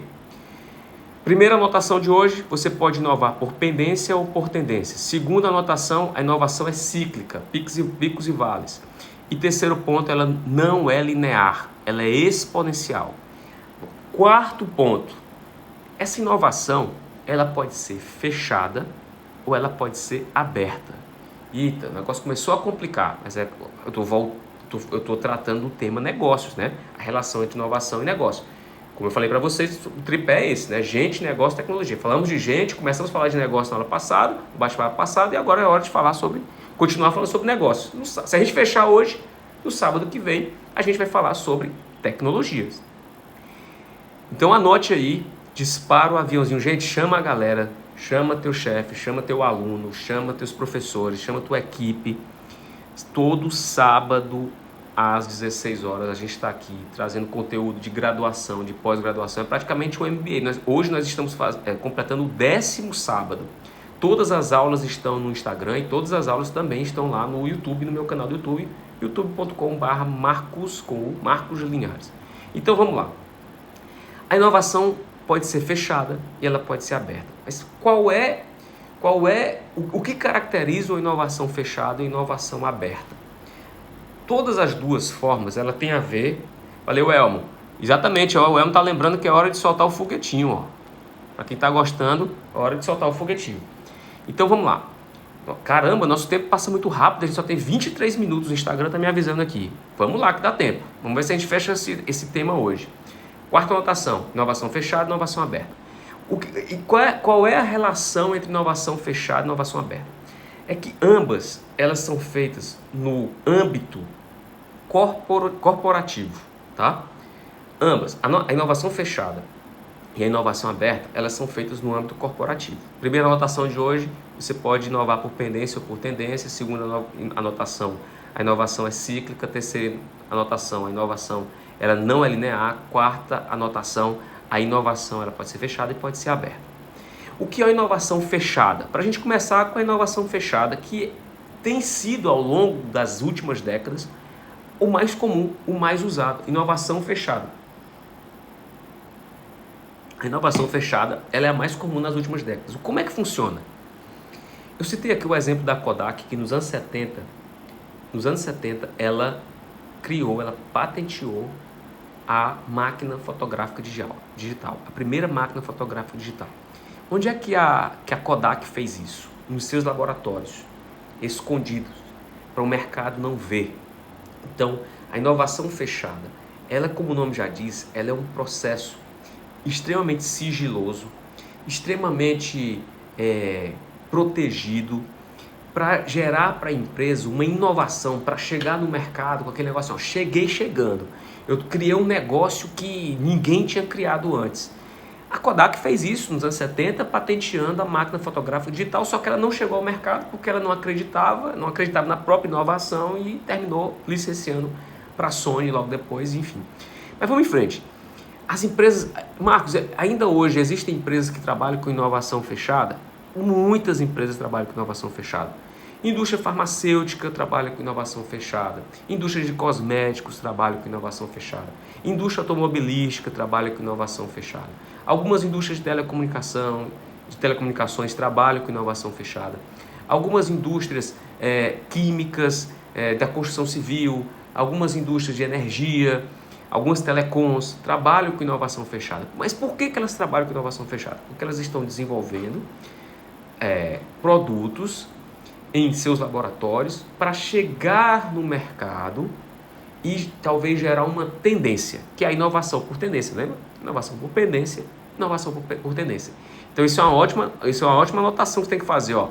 Primeira anotação de hoje, você pode inovar por pendência ou por tendência. Segunda anotação, a inovação é cíclica, picos e vales. E terceiro ponto, ela não é linear, ela é exponencial. Quarto ponto, essa inovação, ela pode ser fechada ou ela pode ser aberta. Eita, o negócio começou a complicar, mas eu estou tratando do tema negócios, né? A relação entre inovação e negócio. Como eu falei para vocês, o tripé é esse, né? Gente, negócio, tecnologia. Falamos de gente, começamos a falar de negócio na aula passada, no bate-papo passado, e agora é hora de continuar falando sobre negócios. Se a gente fechar hoje, no sábado que vem, a gente vai falar sobre tecnologias. Então anote aí, dispara o aviãozinho. Gente, chama a galera, chama teu chefe, chama teu aluno, chama teus professores, chama tua equipe. Todo sábado às 16 horas a gente está aqui trazendo conteúdo de graduação, de pós-graduação. É praticamente um MBA. Hoje nós estamos completando o 10º sábado. Todas as aulas estão no Instagram e todas as aulas também estão lá no YouTube, no meu canal do YouTube, youtube.com/Marcos, com o Marcos Linhares. Então vamos lá. A inovação pode ser fechada e ela pode ser aberta. Mas o que caracteriza a inovação fechada e a inovação aberta? Todas as duas formas, ela tem a ver... Valeu, Elmo. Exatamente, ó, o Elmo está lembrando que é hora de soltar o foguetinho. Ó. Para quem está gostando, é hora de soltar o foguetinho. Então vamos lá. Caramba, nosso tempo passa muito rápido, a gente só tem 23 minutos, o Instagram está me avisando aqui. Vamos lá que dá tempo. Vamos ver se a gente fecha esse tema hoje. Quarta anotação, inovação fechada e inovação aberta. Qual é a relação entre inovação fechada e inovação aberta? É que ambas, elas são feitas no âmbito corporativo, tá? Ambas, a inovação fechada e a inovação aberta, elas são feitas no âmbito corporativo. Primeira anotação de hoje, você pode inovar por pendência ou por tendência. Segunda anotação, a inovação é cíclica. Terceira anotação, a inovação ela não é linear. Quarta anotação, a inovação ela pode ser fechada e pode ser aberta. O que é a inovação fechada? Para a gente começar com a inovação fechada, que tem sido ao longo das últimas décadas o mais comum, o mais usado. Inovação fechada. A inovação fechada ela é a mais comum nas últimas décadas. Como é que funciona? Eu citei aqui o exemplo da Kodak, que nos anos 70, ela criou, ela patenteou a máquina fotográfica digital, a primeira máquina fotográfica digital. Onde é que a Kodak fez isso? Nos seus laboratórios, escondidos, para o mercado não ver. Então, a inovação fechada, ela, como o nome já diz, ela é um processo extremamente sigiloso, extremamente protegido, para gerar para a empresa uma inovação, para chegar no mercado com aquele negócio, ó, cheguei chegando. Eu criei um negócio que ninguém tinha criado antes. A Kodak fez isso nos anos 70, patenteando a máquina fotográfica digital, só que ela não chegou ao mercado porque ela não acreditava na própria inovação e terminou licenciando para a Sony logo depois, enfim. Mas vamos em frente. As empresas, Marcos, ainda hoje existem empresas que trabalham com inovação fechada? Muitas empresas trabalham com inovação fechada. Indústria farmacêutica trabalha com inovação fechada. Indústria de cosméticos trabalha com inovação fechada. Indústria automobilística trabalha com inovação fechada. Algumas indústrias de telecomunicações trabalham com inovação fechada. Algumas indústrias químicas, da construção civil, algumas indústrias de energia, algumas telecoms trabalham com inovação fechada. Mas por que elas trabalham com inovação fechada? Porque elas estão desenvolvendo produtos em seus laboratórios para chegar no mercado e talvez gerar uma tendência, que é a inovação por tendência, lembra? Inovação por pendência, inovação por tendência. Então isso é uma ótima anotação que você tem que fazer, ó.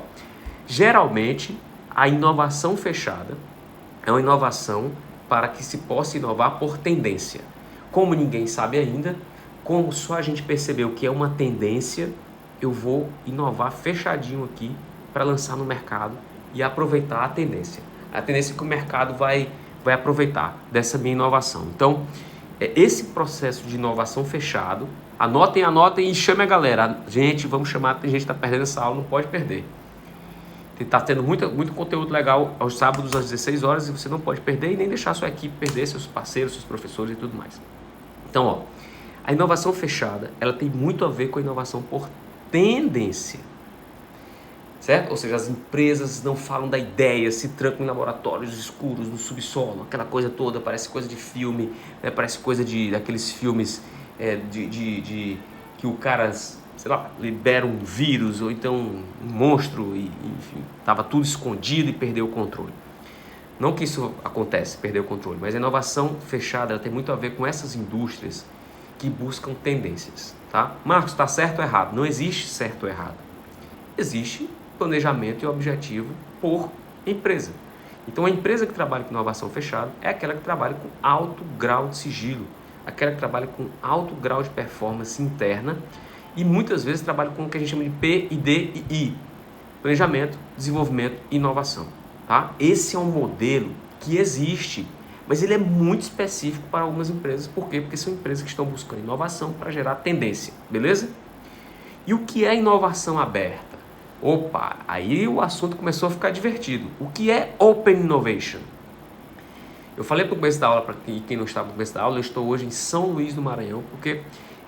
Geralmente, a inovação fechada é uma inovação para que se possa inovar por tendência. Como ninguém sabe ainda, como só a gente percebeu que é uma tendência, eu vou inovar fechadinho aqui para lançar no mercado e aproveitar a tendência que o mercado vai aproveitar dessa minha inovação. Então, esse processo de inovação fechado, anotem e chame a galera. Gente, vamos chamar, tem gente que está perdendo essa aula, não pode perder. Está tendo muito conteúdo legal aos sábados às 16 horas e você não pode perder e nem deixar a sua equipe perder, seus parceiros, seus professores e tudo mais. Então, ó, a inovação fechada, ela tem muito a ver com a inovação por tendência. Certo? Ou seja, as empresas não falam da ideia, se trancam em laboratórios escuros, no subsolo, aquela coisa toda, parece coisa de filme, né? Parece coisa daqueles filmes que o cara, sei lá, libera um vírus ou então um monstro e, enfim, estava tudo escondido e perdeu o controle. Não que isso acontece, perder o controle, mas a inovação fechada ela tem muito a ver com essas indústrias que buscam tendências, tá? Marcos, está certo ou errado? Não existe certo ou errado. Existe planejamento e objetivo por empresa. Então a empresa que trabalha com inovação fechada é aquela que trabalha com alto grau de sigilo, aquela que trabalha com alto grau de performance interna e muitas vezes trabalha com o que a gente chama de P, I, D e I, planejamento, desenvolvimento e inovação. Tá? Esse é um modelo que existe, mas ele é muito específico para algumas empresas. Por quê? Porque são empresas que estão buscando inovação para gerar tendência, beleza? E o que é inovação aberta? Opa, aí o assunto começou a ficar divertido. O que é Open Innovation? Eu falei para o começo da aula, para quem não estava no começo da aula, eu estou hoje em São Luís do Maranhão, porque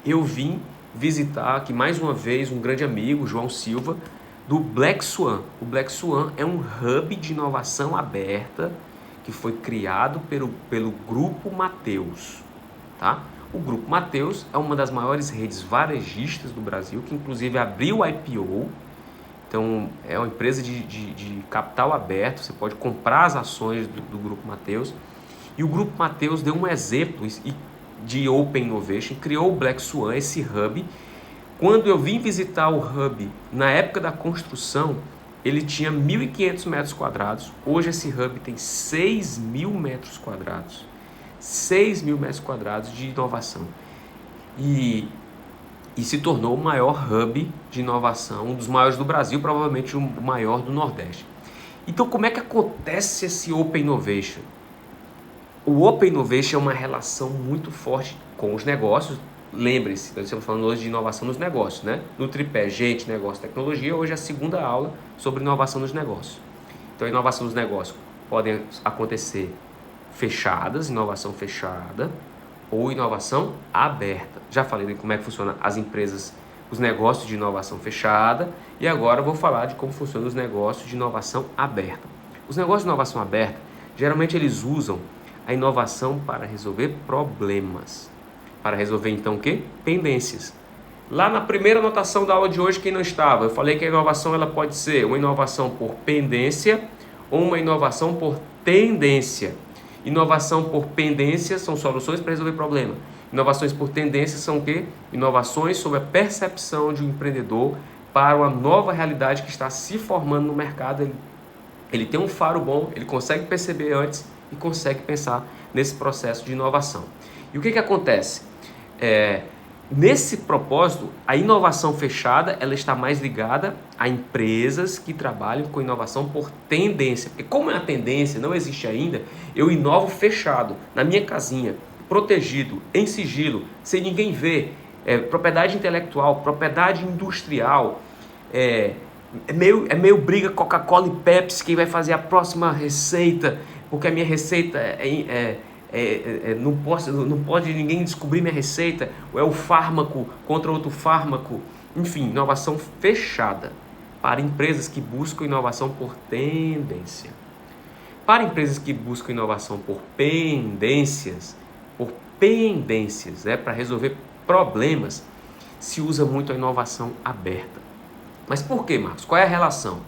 eu vim visitar aqui mais uma vez um grande amigo, João Silva, do Black Swan. O Black Swan é um hub de inovação aberta que foi criado pelo Grupo Mateus, tá? O Grupo Mateus é uma das maiores redes varejistas do Brasil, que inclusive abriu o IPO. Então, é uma empresa de capital aberto, você pode comprar as ações do Grupo Mateus. E o Grupo Mateus deu um exemplo de Open Innovation, criou o Black Swan, esse hub. Quando eu vim visitar o hub, na época da construção, ele tinha 1.500 metros quadrados. Hoje esse hub tem 6.000 metros quadrados. 6.000 metros quadrados de inovação. E se tornou o maior hub de inovação, um dos maiores do Brasil, provavelmente o maior do Nordeste. Então, como é que acontece esse Open Innovation? O Open Innovation é uma relação muito forte com os negócios. Lembre-se, nós estamos falando hoje de inovação nos negócios, né? No tripé gente, negócio, tecnologia, hoje é a segunda aula sobre inovação nos negócios. Então, a inovação nos negócios podem acontecer fechadas, inovação fechada, ou inovação aberta. Já falei de como é que funciona as empresas, os negócios de inovação fechada, e agora eu vou falar de como funcionam os negócios de inovação aberta. Os negócios de inovação aberta, geralmente eles usam a inovação para resolver problemas. Para resolver então o quê? Pendências. Lá na primeira anotação da aula de hoje, quem não estava, eu falei que a inovação ela pode ser uma inovação por pendência ou uma inovação por tendência. Inovação por pendência são soluções para resolver problema. Inovações por tendência são o quê? Inovações sobre a percepção de um empreendedor para uma nova realidade que está se formando no mercado. Ele tem um faro bom, ele consegue perceber antes e consegue pensar nesse processo de inovação. E o que acontece? Nesse propósito, a inovação fechada ela está mais ligada a empresas que trabalham com inovação por tendência. Porque como é a tendência, não existe ainda, eu inovo fechado, na minha casinha, protegido, em sigilo, sem ninguém ver. Propriedade intelectual, propriedade industrial, é meio briga Coca-Cola e Pepsi, quem vai fazer a próxima receita, porque a minha receita não pode ninguém descobrir minha receita, ou é o fármaco contra outro fármaco. Enfim, inovação fechada para empresas que buscam inovação por tendência. Para empresas que buscam inovação por pendências, para resolver problemas, se usa muito a inovação aberta. Mas por quê, Marcos? Qual é a relação?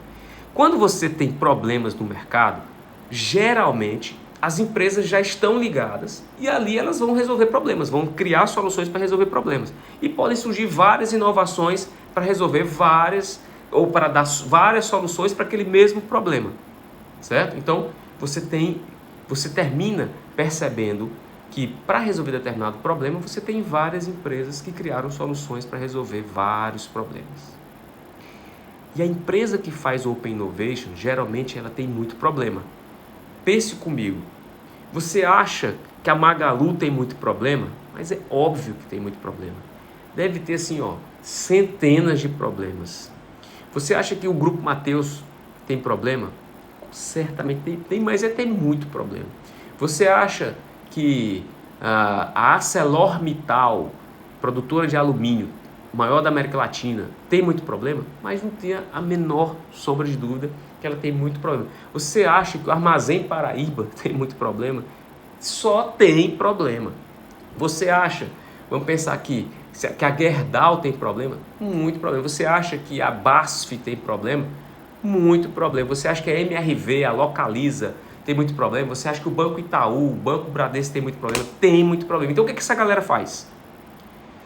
Quando você tem problemas no mercado, geralmente as empresas já estão ligadas e ali elas vão resolver problemas, vão criar soluções para resolver problemas. E podem surgir várias inovações para resolver ou para dar várias soluções para aquele mesmo problema, certo? Então, você termina percebendo que para resolver determinado problema, você tem várias empresas que criaram soluções para resolver vários problemas. E a empresa que faz Open Innovation, geralmente ela tem muito problema. Pense comigo, você acha que a Magalu tem muito problema? Mas é óbvio que tem muito problema. Deve ter assim, centenas de problemas. Você acha que o Grupo Mateus tem problema? Certamente tem, mas tem muito problema. Você acha que a ArcelorMittal, produtora de alumínio, maior da América Latina, tem muito problema? Mas não tenha a menor sombra de dúvida que ela tem muito problema. Você acha que o Armazém Paraíba tem muito problema? Só tem problema. Você acha, vamos pensar aqui, que a Gerdau tem problema? Muito problema. Você acha que a BASF tem problema? Muito problema. Você acha que a MRV, a Localiza, tem muito problema? Você acha que o Banco Itaú, o Banco Bradesco tem muito problema? Tem muito problema. Então o que essa galera faz?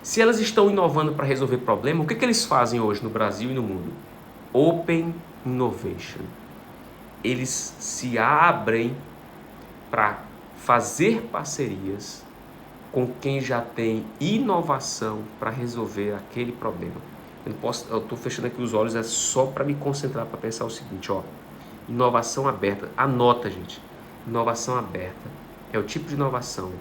Se elas estão inovando para resolver problema, o que eles fazem hoje no Brasil e no mundo? Open Innovation. Eles se abrem para fazer parcerias com quem já tem inovação para resolver aquele problema. Eu estou fechando aqui os olhos, é só para me concentrar, para pensar o seguinte, ó. Inovação aberta, anota, gente. Inovação aberta é o tipo de inovação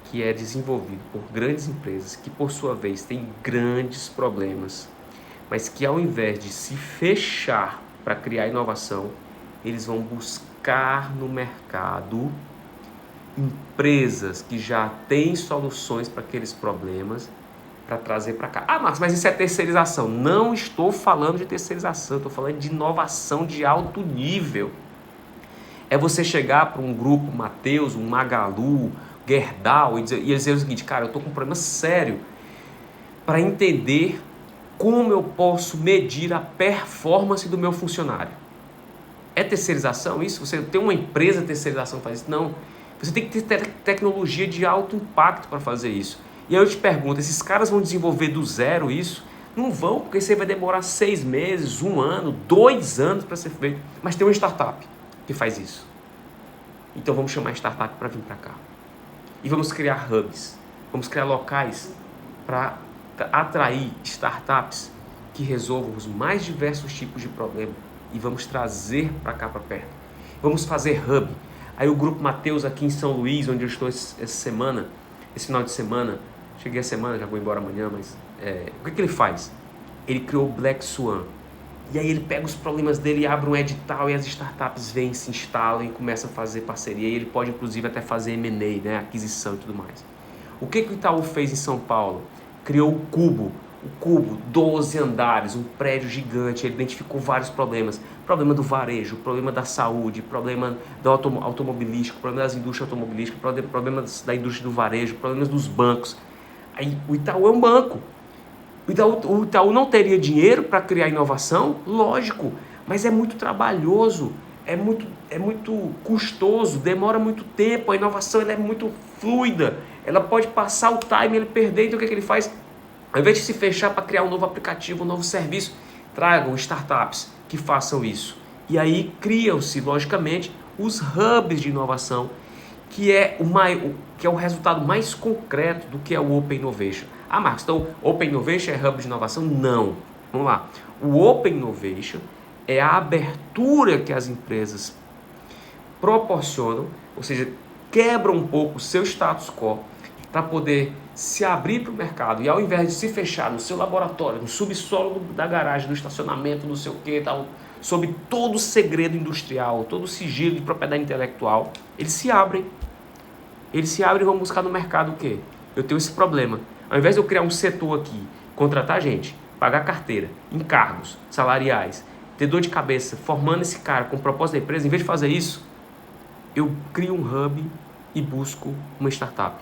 que é desenvolvido por grandes empresas que, por sua vez, têm grandes problemas, mas que, ao invés de se fechar para criar inovação, eles vão buscar no mercado empresas que já têm soluções para aqueles problemas para trazer para cá. Ah, Marcos, mas isso é terceirização. Não estou falando de terceirização, estou falando de inovação de alto nível. É você chegar para um grupo, Mateus, um Magalu, Gerdau, e dizer o seguinte, cara, eu estou com um problema sério para entender como eu posso medir a performance do meu funcionário. É terceirização isso? Você tem uma empresa de terceirização que faz isso? Não. Você tem que ter tecnologia de alto impacto para fazer isso. E aí eu te pergunto, esses caras vão desenvolver do zero isso? Não vão, porque isso vai demorar 6 meses, 1 ano, 2 anos para ser feito. Mas tem uma startup que faz isso. Então vamos chamar a startup para vir para cá. E vamos criar hubs, vamos criar locais para atrair startups que resolvam os mais diversos tipos de problema e vamos trazer para cá para perto. Vamos fazer hub. Aí o Grupo Mateus aqui em São Luís, onde eu estou esse final de semana, cheguei a semana, já vou embora amanhã, mas o que ele faz? Ele criou o Black Swan. E aí ele pega os problemas dele e abre um edital e as startups vêm, se instalam e começam a fazer parceria. E ele pode inclusive até fazer M&A, né? Aquisição e tudo mais. O que o Itaú fez em São Paulo? Criou o Cubo. O Cubo, 12 andares, um prédio gigante. Ele identificou vários problemas. Problema do varejo, problema da saúde, problema do automobilístico, problema das indústrias automobilísticas, problemas da indústria do varejo, problemas dos bancos. Aí o Itaú é um banco. O Itaú não teria dinheiro para criar inovação? Lógico, mas é muito trabalhoso, é muito custoso, demora muito tempo, a inovação ela é muito fluida, ela pode passar o time, ele perder, então o que ele faz? Ao invés de se fechar para criar um novo aplicativo, um novo serviço, tragam startups que façam isso. E aí criam-se, logicamente, os hubs de inovação, que é o resultado mais concreto do que é o Open Innovation. Ah, Marcos, então Open Innovation é hub de inovação? Não. Vamos lá. O Open Innovation é a abertura que as empresas proporcionam, ou seja, quebram um pouco o seu status quo para poder se abrir para o mercado e ao invés de se fechar no seu laboratório, no subsolo da garagem, no estacionamento, não sei o que, tal, sob todo o segredo industrial, todo o sigilo de propriedade intelectual, eles se abrem. Eles se abrem e vão buscar no mercado o quê? Eu tenho esse problema. Ao invés de eu criar um setor aqui, contratar gente, pagar carteira, encargos, salariais, ter dor de cabeça, formando esse cara com o propósito da empresa, em vez de fazer isso, eu crio um hub e busco uma startup.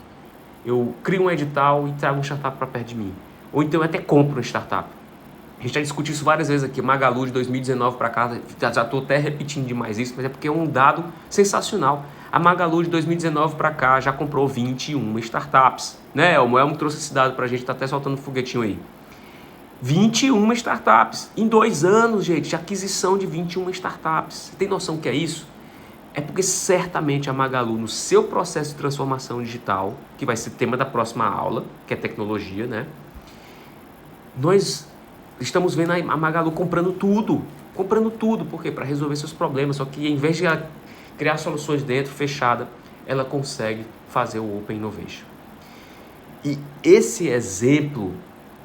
Eu crio um edital e trago uma startup para perto de mim. Ou então eu até compro uma startup. A gente já discutiu isso várias vezes aqui. Magalu de 2019 para cá, já estou até repetindo demais isso, mas é porque é um dado sensacional. A Magalu de 2019 para cá já comprou 21 startups. Né? O Elmo trouxe esse dado para a gente, está até soltando um foguetinho aí. 21 startups. Em 2 anos, gente, de aquisição de 21 startups. Você tem noção do que é isso? É porque certamente a Magalu, no seu processo de transformação digital, que vai ser tema da próxima aula, que é tecnologia, né? Nós estamos vendo a Magalu comprando tudo. Por quê? Para resolver seus problemas. Só que em vez de ela criar soluções dentro, fechada, ela consegue fazer o Open Innovation. E esse exemplo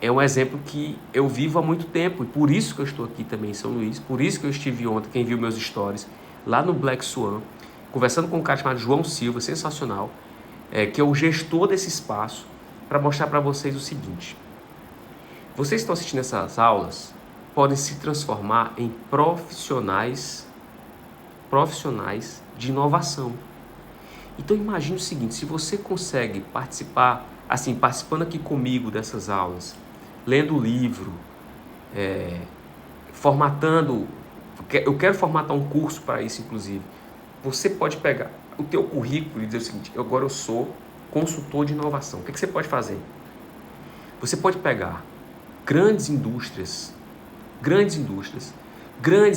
é um exemplo que eu vivo há muito tempo, e por isso que eu estou aqui também em São Luís, por isso que eu estive ontem, quem viu meus stories, lá no Black Swan, conversando com um cara chamado João Silva, sensacional, que é o gestor desse espaço, para mostrar para vocês o seguinte: vocês que estão assistindo essas aulas podem se transformar em profissionais de inovação. Então imagine o seguinte: se você consegue participar, assim, participando aqui comigo dessas aulas, lendo o livro, formatando, eu quero formatar um curso para isso, inclusive. Você pode pegar o teu currículo e dizer o seguinte: agora eu sou consultor de inovação. O que você pode fazer? Você pode pegar grandes indústrias, grandes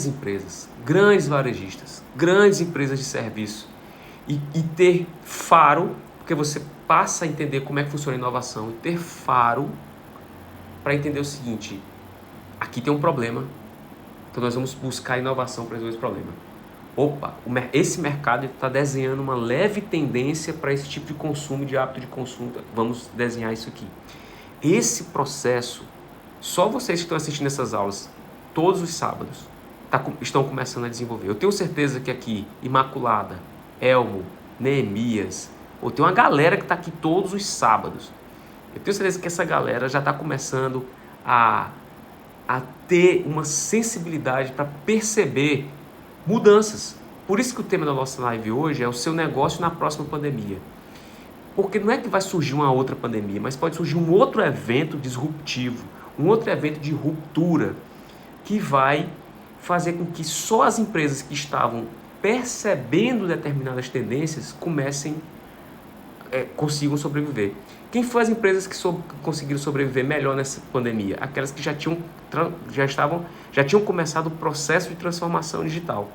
empresas, grandes varejistas, grandes empresas de serviço e ter faro, porque você passa a entender como é que funciona a inovação, e ter faro para entender o seguinte: aqui tem um problema, então nós vamos buscar inovação para resolver esse problema. Opa, esse mercado está desenhando uma leve tendência para esse tipo de consumo, de hábito de consumo, vamos desenhar isso aqui. Esse processo, só vocês que estão assistindo essas aulas todos os sábados estão começando a desenvolver. Eu tenho certeza que aqui, Imaculada, Elmo, Neemias, tem uma galera que está aqui todos os sábados. Eu tenho certeza que essa galera já está começando a ter uma sensibilidade para perceber mudanças. Por isso que o tema da nossa live hoje é o seu negócio na próxima pandemia. Porque não é que vai surgir uma outra pandemia, mas pode surgir um outro evento disruptivo, um outro evento de ruptura, que vai fazer com que só as empresas que estavam percebendo determinadas tendências consigam sobreviver. Quem foram as empresas que conseguiram sobreviver melhor nessa pandemia? Aquelas que já tinham começado o processo de transformação digital.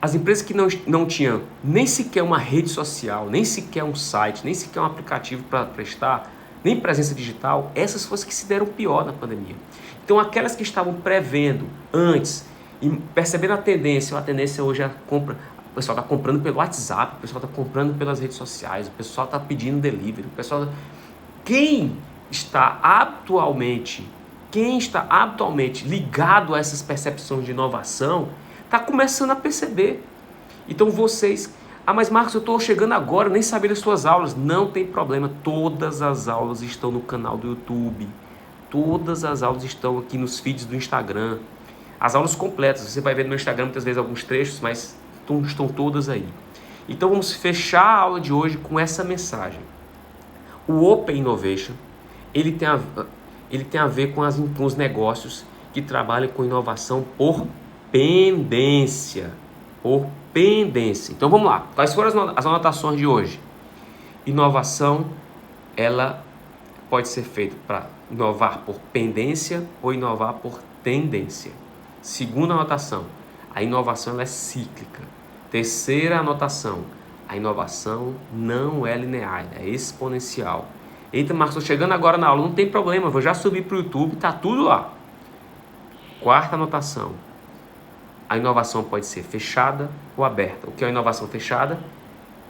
As empresas que não tinham nem sequer uma rede social, nem sequer um site, nem sequer um aplicativo para prestar, nem presença digital, essas foram as que se deram pior na pandemia. Então aquelas que estavam prevendo antes e percebendo a tendência hoje é a compra. O pessoal está comprando pelo WhatsApp, o pessoal está comprando pelas redes sociais, o pessoal está pedindo delivery, Quem está atualmente ligado a essas percepções de inovação, está começando a perceber. Então vocês... mas Marcos, eu estou chegando agora, nem sabia das suas aulas. Não tem problema, todas as aulas estão no canal do YouTube. Todas as aulas estão aqui nos feeds do Instagram. As aulas completas, você vai ver no meu Instagram muitas vezes alguns trechos, mas estão todas aí. Então vamos fechar a aula de hoje com essa mensagem. O Open Innovation, ele tem a ver com os negócios que trabalham com inovação por pendência. Então vamos lá. Quais foram as anotações de hoje? Inovação, ela pode ser feita para inovar por pendência ou inovar por tendência. Segunda anotação, a inovação ela é cíclica. Terceira anotação, a inovação não é linear, é exponencial. Eita, Marcos, estou chegando agora na aula, não tem problema, eu vou já subir para o YouTube, está tudo lá. Quarta anotação, a inovação pode ser fechada ou aberta. O que é uma inovação fechada?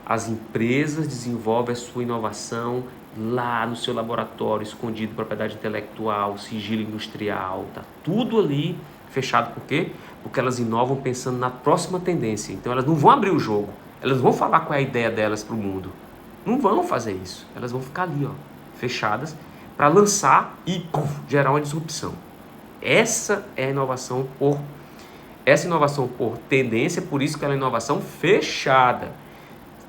As empresas desenvolvem a sua inovação lá no seu laboratório, escondido, propriedade intelectual, sigilo industrial, tá tudo ali fechado. Por quê? Porque elas inovam pensando na próxima tendência. Então elas não vão abrir o jogo, elas não vão falar qual é a ideia delas para o mundo. Não vão fazer isso. Elas vão ficar ali, fechadas, para lançar e gerar uma disrupção. Essa é a inovação por tendência, por isso que ela é inovação fechada.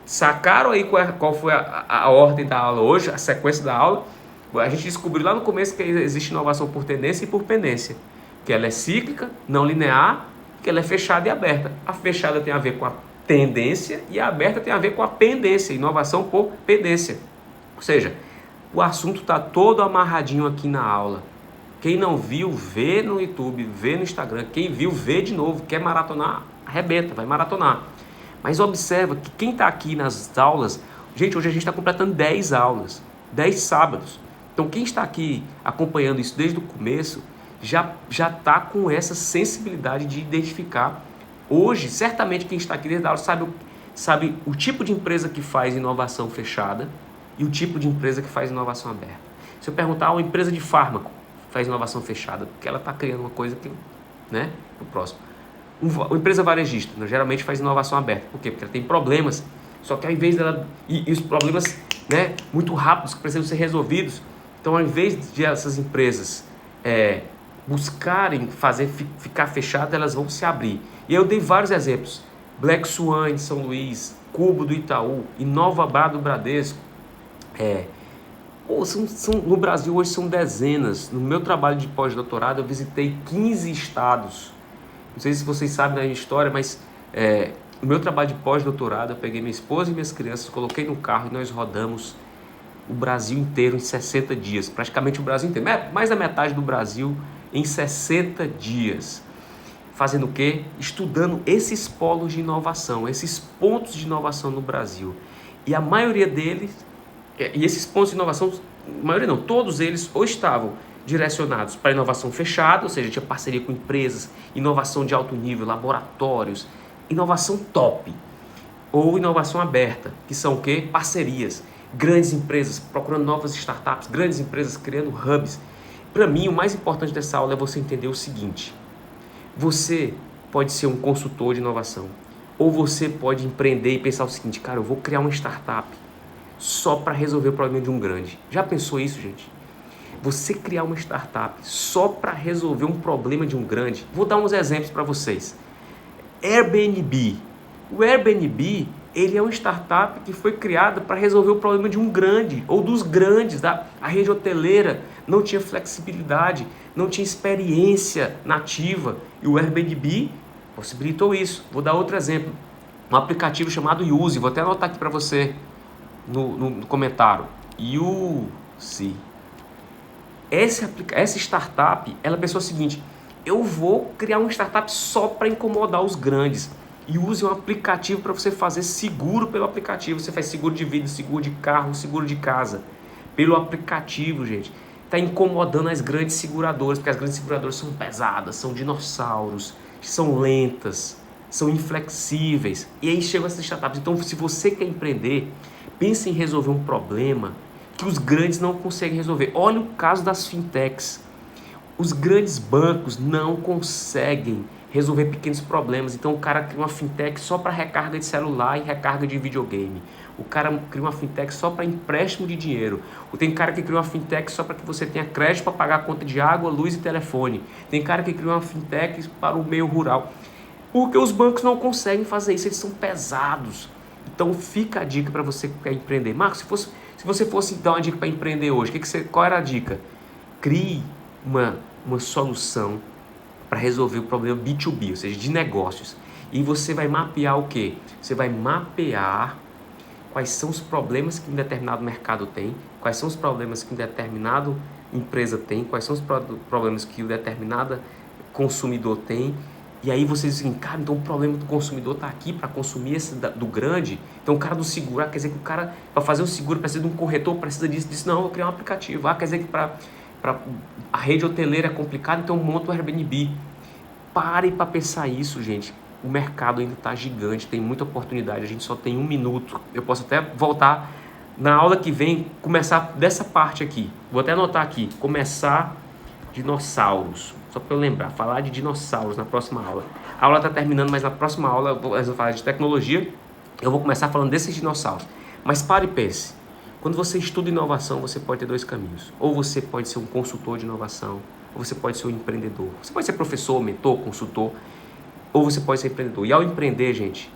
Sacaram aí qual foi a ordem da aula hoje, a sequência da aula? A gente descobriu lá no começo que existe inovação por tendência e por pendência. Que ela é cíclica, não linear, que ela é fechada e aberta. A fechada tem a ver com a tendência e a aberta tem a ver com a pendência, inovação por pendência. Ou seja, o assunto está todo amarradinho aqui na aula. Quem não viu, vê no YouTube, vê no Instagram. Quem viu, vê de novo. Quer maratonar? Arrebenta, vai maratonar. Mas observa que quem está aqui nas aulas... Gente, hoje a gente está completando 10 aulas, 10 sábados. Então quem está aqui acompanhando isso desde o começo já está com essa sensibilidade de identificar. Hoje, certamente quem está aqui desde a aula sabe o tipo de empresa que faz inovação fechada e o tipo de empresa que faz inovação aberta. Se eu perguntar uma empresa de fármaco faz inovação fechada, porque ela está criando uma coisa que, né, o próximo. Uma empresa varejista, né, geralmente faz inovação aberta. Por quê? Porque ela tem problemas, só que ao invés dela... E os problemas, né, muito rápidos que precisam ser resolvidos. Então, ao invés de essas empresas buscarem fazer ficar fechadas, elas vão se abrir. E eu dei vários exemplos. Black Swan de São Luís, Cubo do Itaú, Inovabra do Bradesco. No Brasil hoje são dezenas. No meu trabalho de pós-doutorado eu visitei 15 estados. Não sei se vocês sabem da minha história, mas no meu trabalho de pós-doutorado eu peguei minha esposa e minhas crianças, coloquei no carro e nós rodamos o Brasil inteiro em 60 dias. Praticamente o Brasil inteiro, mais da metade do Brasil em 60 dias. Fazendo o quê? Estudando esses polos de inovação, esses pontos de inovação no Brasil. E a maioria deles, e esses pontos de inovação, maioria não, todos eles ou estavam direcionados para inovação fechada, ou seja, tinha parceria com empresas, inovação de alto nível, laboratórios, inovação top, ou inovação aberta, que são o quê? Parcerias, grandes empresas procurando novas startups, grandes empresas criando hubs. Para mim, o mais importante dessa aula é você entender o seguinte: você pode ser um consultor de inovação, ou você pode empreender e pensar o seguinte: cara, eu vou criar uma startup só para resolver o problema de um grande. Já pensou isso, gente? Você criar uma startup só para resolver um problema de um grande. Vou dar uns exemplos para vocês. Airbnb. O Airbnb, ele é uma startup que foi criada para resolver o problema de um grande, ou dos grandes. A rede hoteleira não tinha flexibilidade, não tinha experiência nativa. E o Airbnb possibilitou isso. Vou dar outro exemplo. Um aplicativo chamado Yuzi. Vou até anotar aqui para você no comentário. Yuzi. Essa startup, ela pensou o seguinte: eu vou criar uma startup só para incomodar os grandes. E use um aplicativo para você fazer seguro pelo aplicativo. Você faz seguro de vida, seguro de carro, seguro de casa. Pelo aplicativo, gente. Está incomodando as grandes seguradoras, porque as grandes seguradoras são pesadas, são dinossauros, são lentas, são inflexíveis. E aí chegam essas startups. Então, se você quer empreender, pense em resolver um problema que os grandes não conseguem resolver. Olha o caso das fintechs. Os grandes bancos não conseguem resolver pequenos problemas. Então o cara cria uma fintech só para recarga de celular e recarga de videogame. O cara cria uma fintech só para empréstimo de dinheiro. Tem cara que cria uma fintech só para que você tenha crédito para pagar a conta de água, luz e telefone. Tem cara que cria uma fintech para o meio rural. Porque os bancos não conseguem fazer isso, eles são pesados. Então fica a dica para você que quer empreender. Marcos, se você fosse dar uma dica para empreender hoje, qual era a dica? Crie uma solução para resolver o problema B2B, ou seja, de negócios. E você vai mapear o quê? Você vai mapear quais são os problemas que um determinado mercado tem, quais são os problemas que um determinado empresa tem, quais são os problemas que um determinado consumidor tem. E aí você diz assim, cara, então o problema do consumidor está aqui para consumir esse do grande. Então o cara do seguro, quer dizer que o cara, para fazer o seguro, precisa de um corretor, precisa disso. Não, eu vou criar um aplicativo. Quer dizer que para a rede hoteleira é complicado, então monta o Airbnb. Pare para pensar isso, gente. O mercado ainda está gigante, tem muita oportunidade, a gente só tem 1 minuto. Eu posso até voltar na aula que vem, começar dessa parte aqui. Vou até anotar aqui, começar dinossauros. Só para eu lembrar, falar de dinossauros na próxima aula. A aula está terminando, mas na próxima aula eu vou falar de tecnologia. Eu vou começar falando desses dinossauros. Mas pare e pense. Quando você estuda inovação, você pode ter 2 caminhos. Ou você pode ser um consultor de inovação, ou você pode ser um empreendedor. Você pode ser professor, mentor, consultor, ou você pode ser empreendedor. E ao empreender, gente,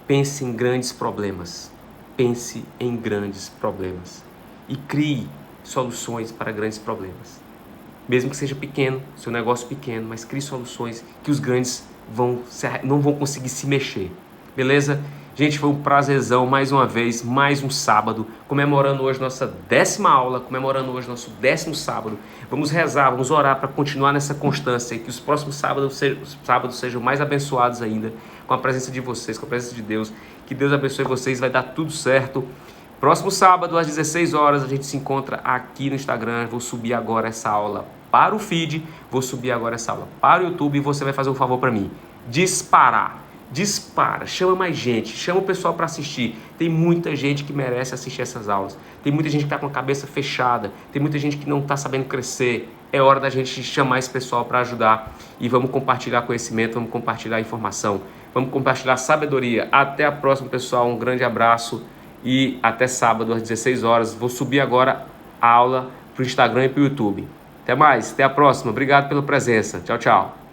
pense em grandes problemas. Pense em grandes problemas. E crie soluções para grandes problemas. Mesmo que seja pequeno, seu negócio pequeno, mas crie soluções que os grandes não vão conseguir se mexer. Beleza? Gente, foi um prazerzão, mais uma vez, mais um sábado, comemorando hoje nossa 10ª aula, comemorando hoje nosso 10º sábado. Vamos rezar, vamos orar para continuar nessa constância e que os próximos sábados sejam mais abençoados ainda, com a presença de vocês, com a presença de Deus. Que Deus abençoe vocês, vai dar tudo certo. Próximo sábado, às 16 horas, a gente se encontra aqui no Instagram. Vou subir agora essa aula para o feed, vou subir agora essa aula para o YouTube e você vai fazer um favor para mim, disparar. dispara, chama mais gente, chama o pessoal para assistir. Tem muita gente que merece assistir essas aulas. Tem muita gente que está com a cabeça fechada, tem muita gente que não está sabendo crescer. É hora da gente chamar esse pessoal para ajudar e vamos compartilhar conhecimento, vamos compartilhar informação, vamos compartilhar sabedoria. Até a próxima, pessoal. Um grande abraço e até sábado às 16 horas. Vou subir agora a aula para o Instagram e para o YouTube. Até mais, até a próxima. Obrigado pela presença. Tchau, tchau.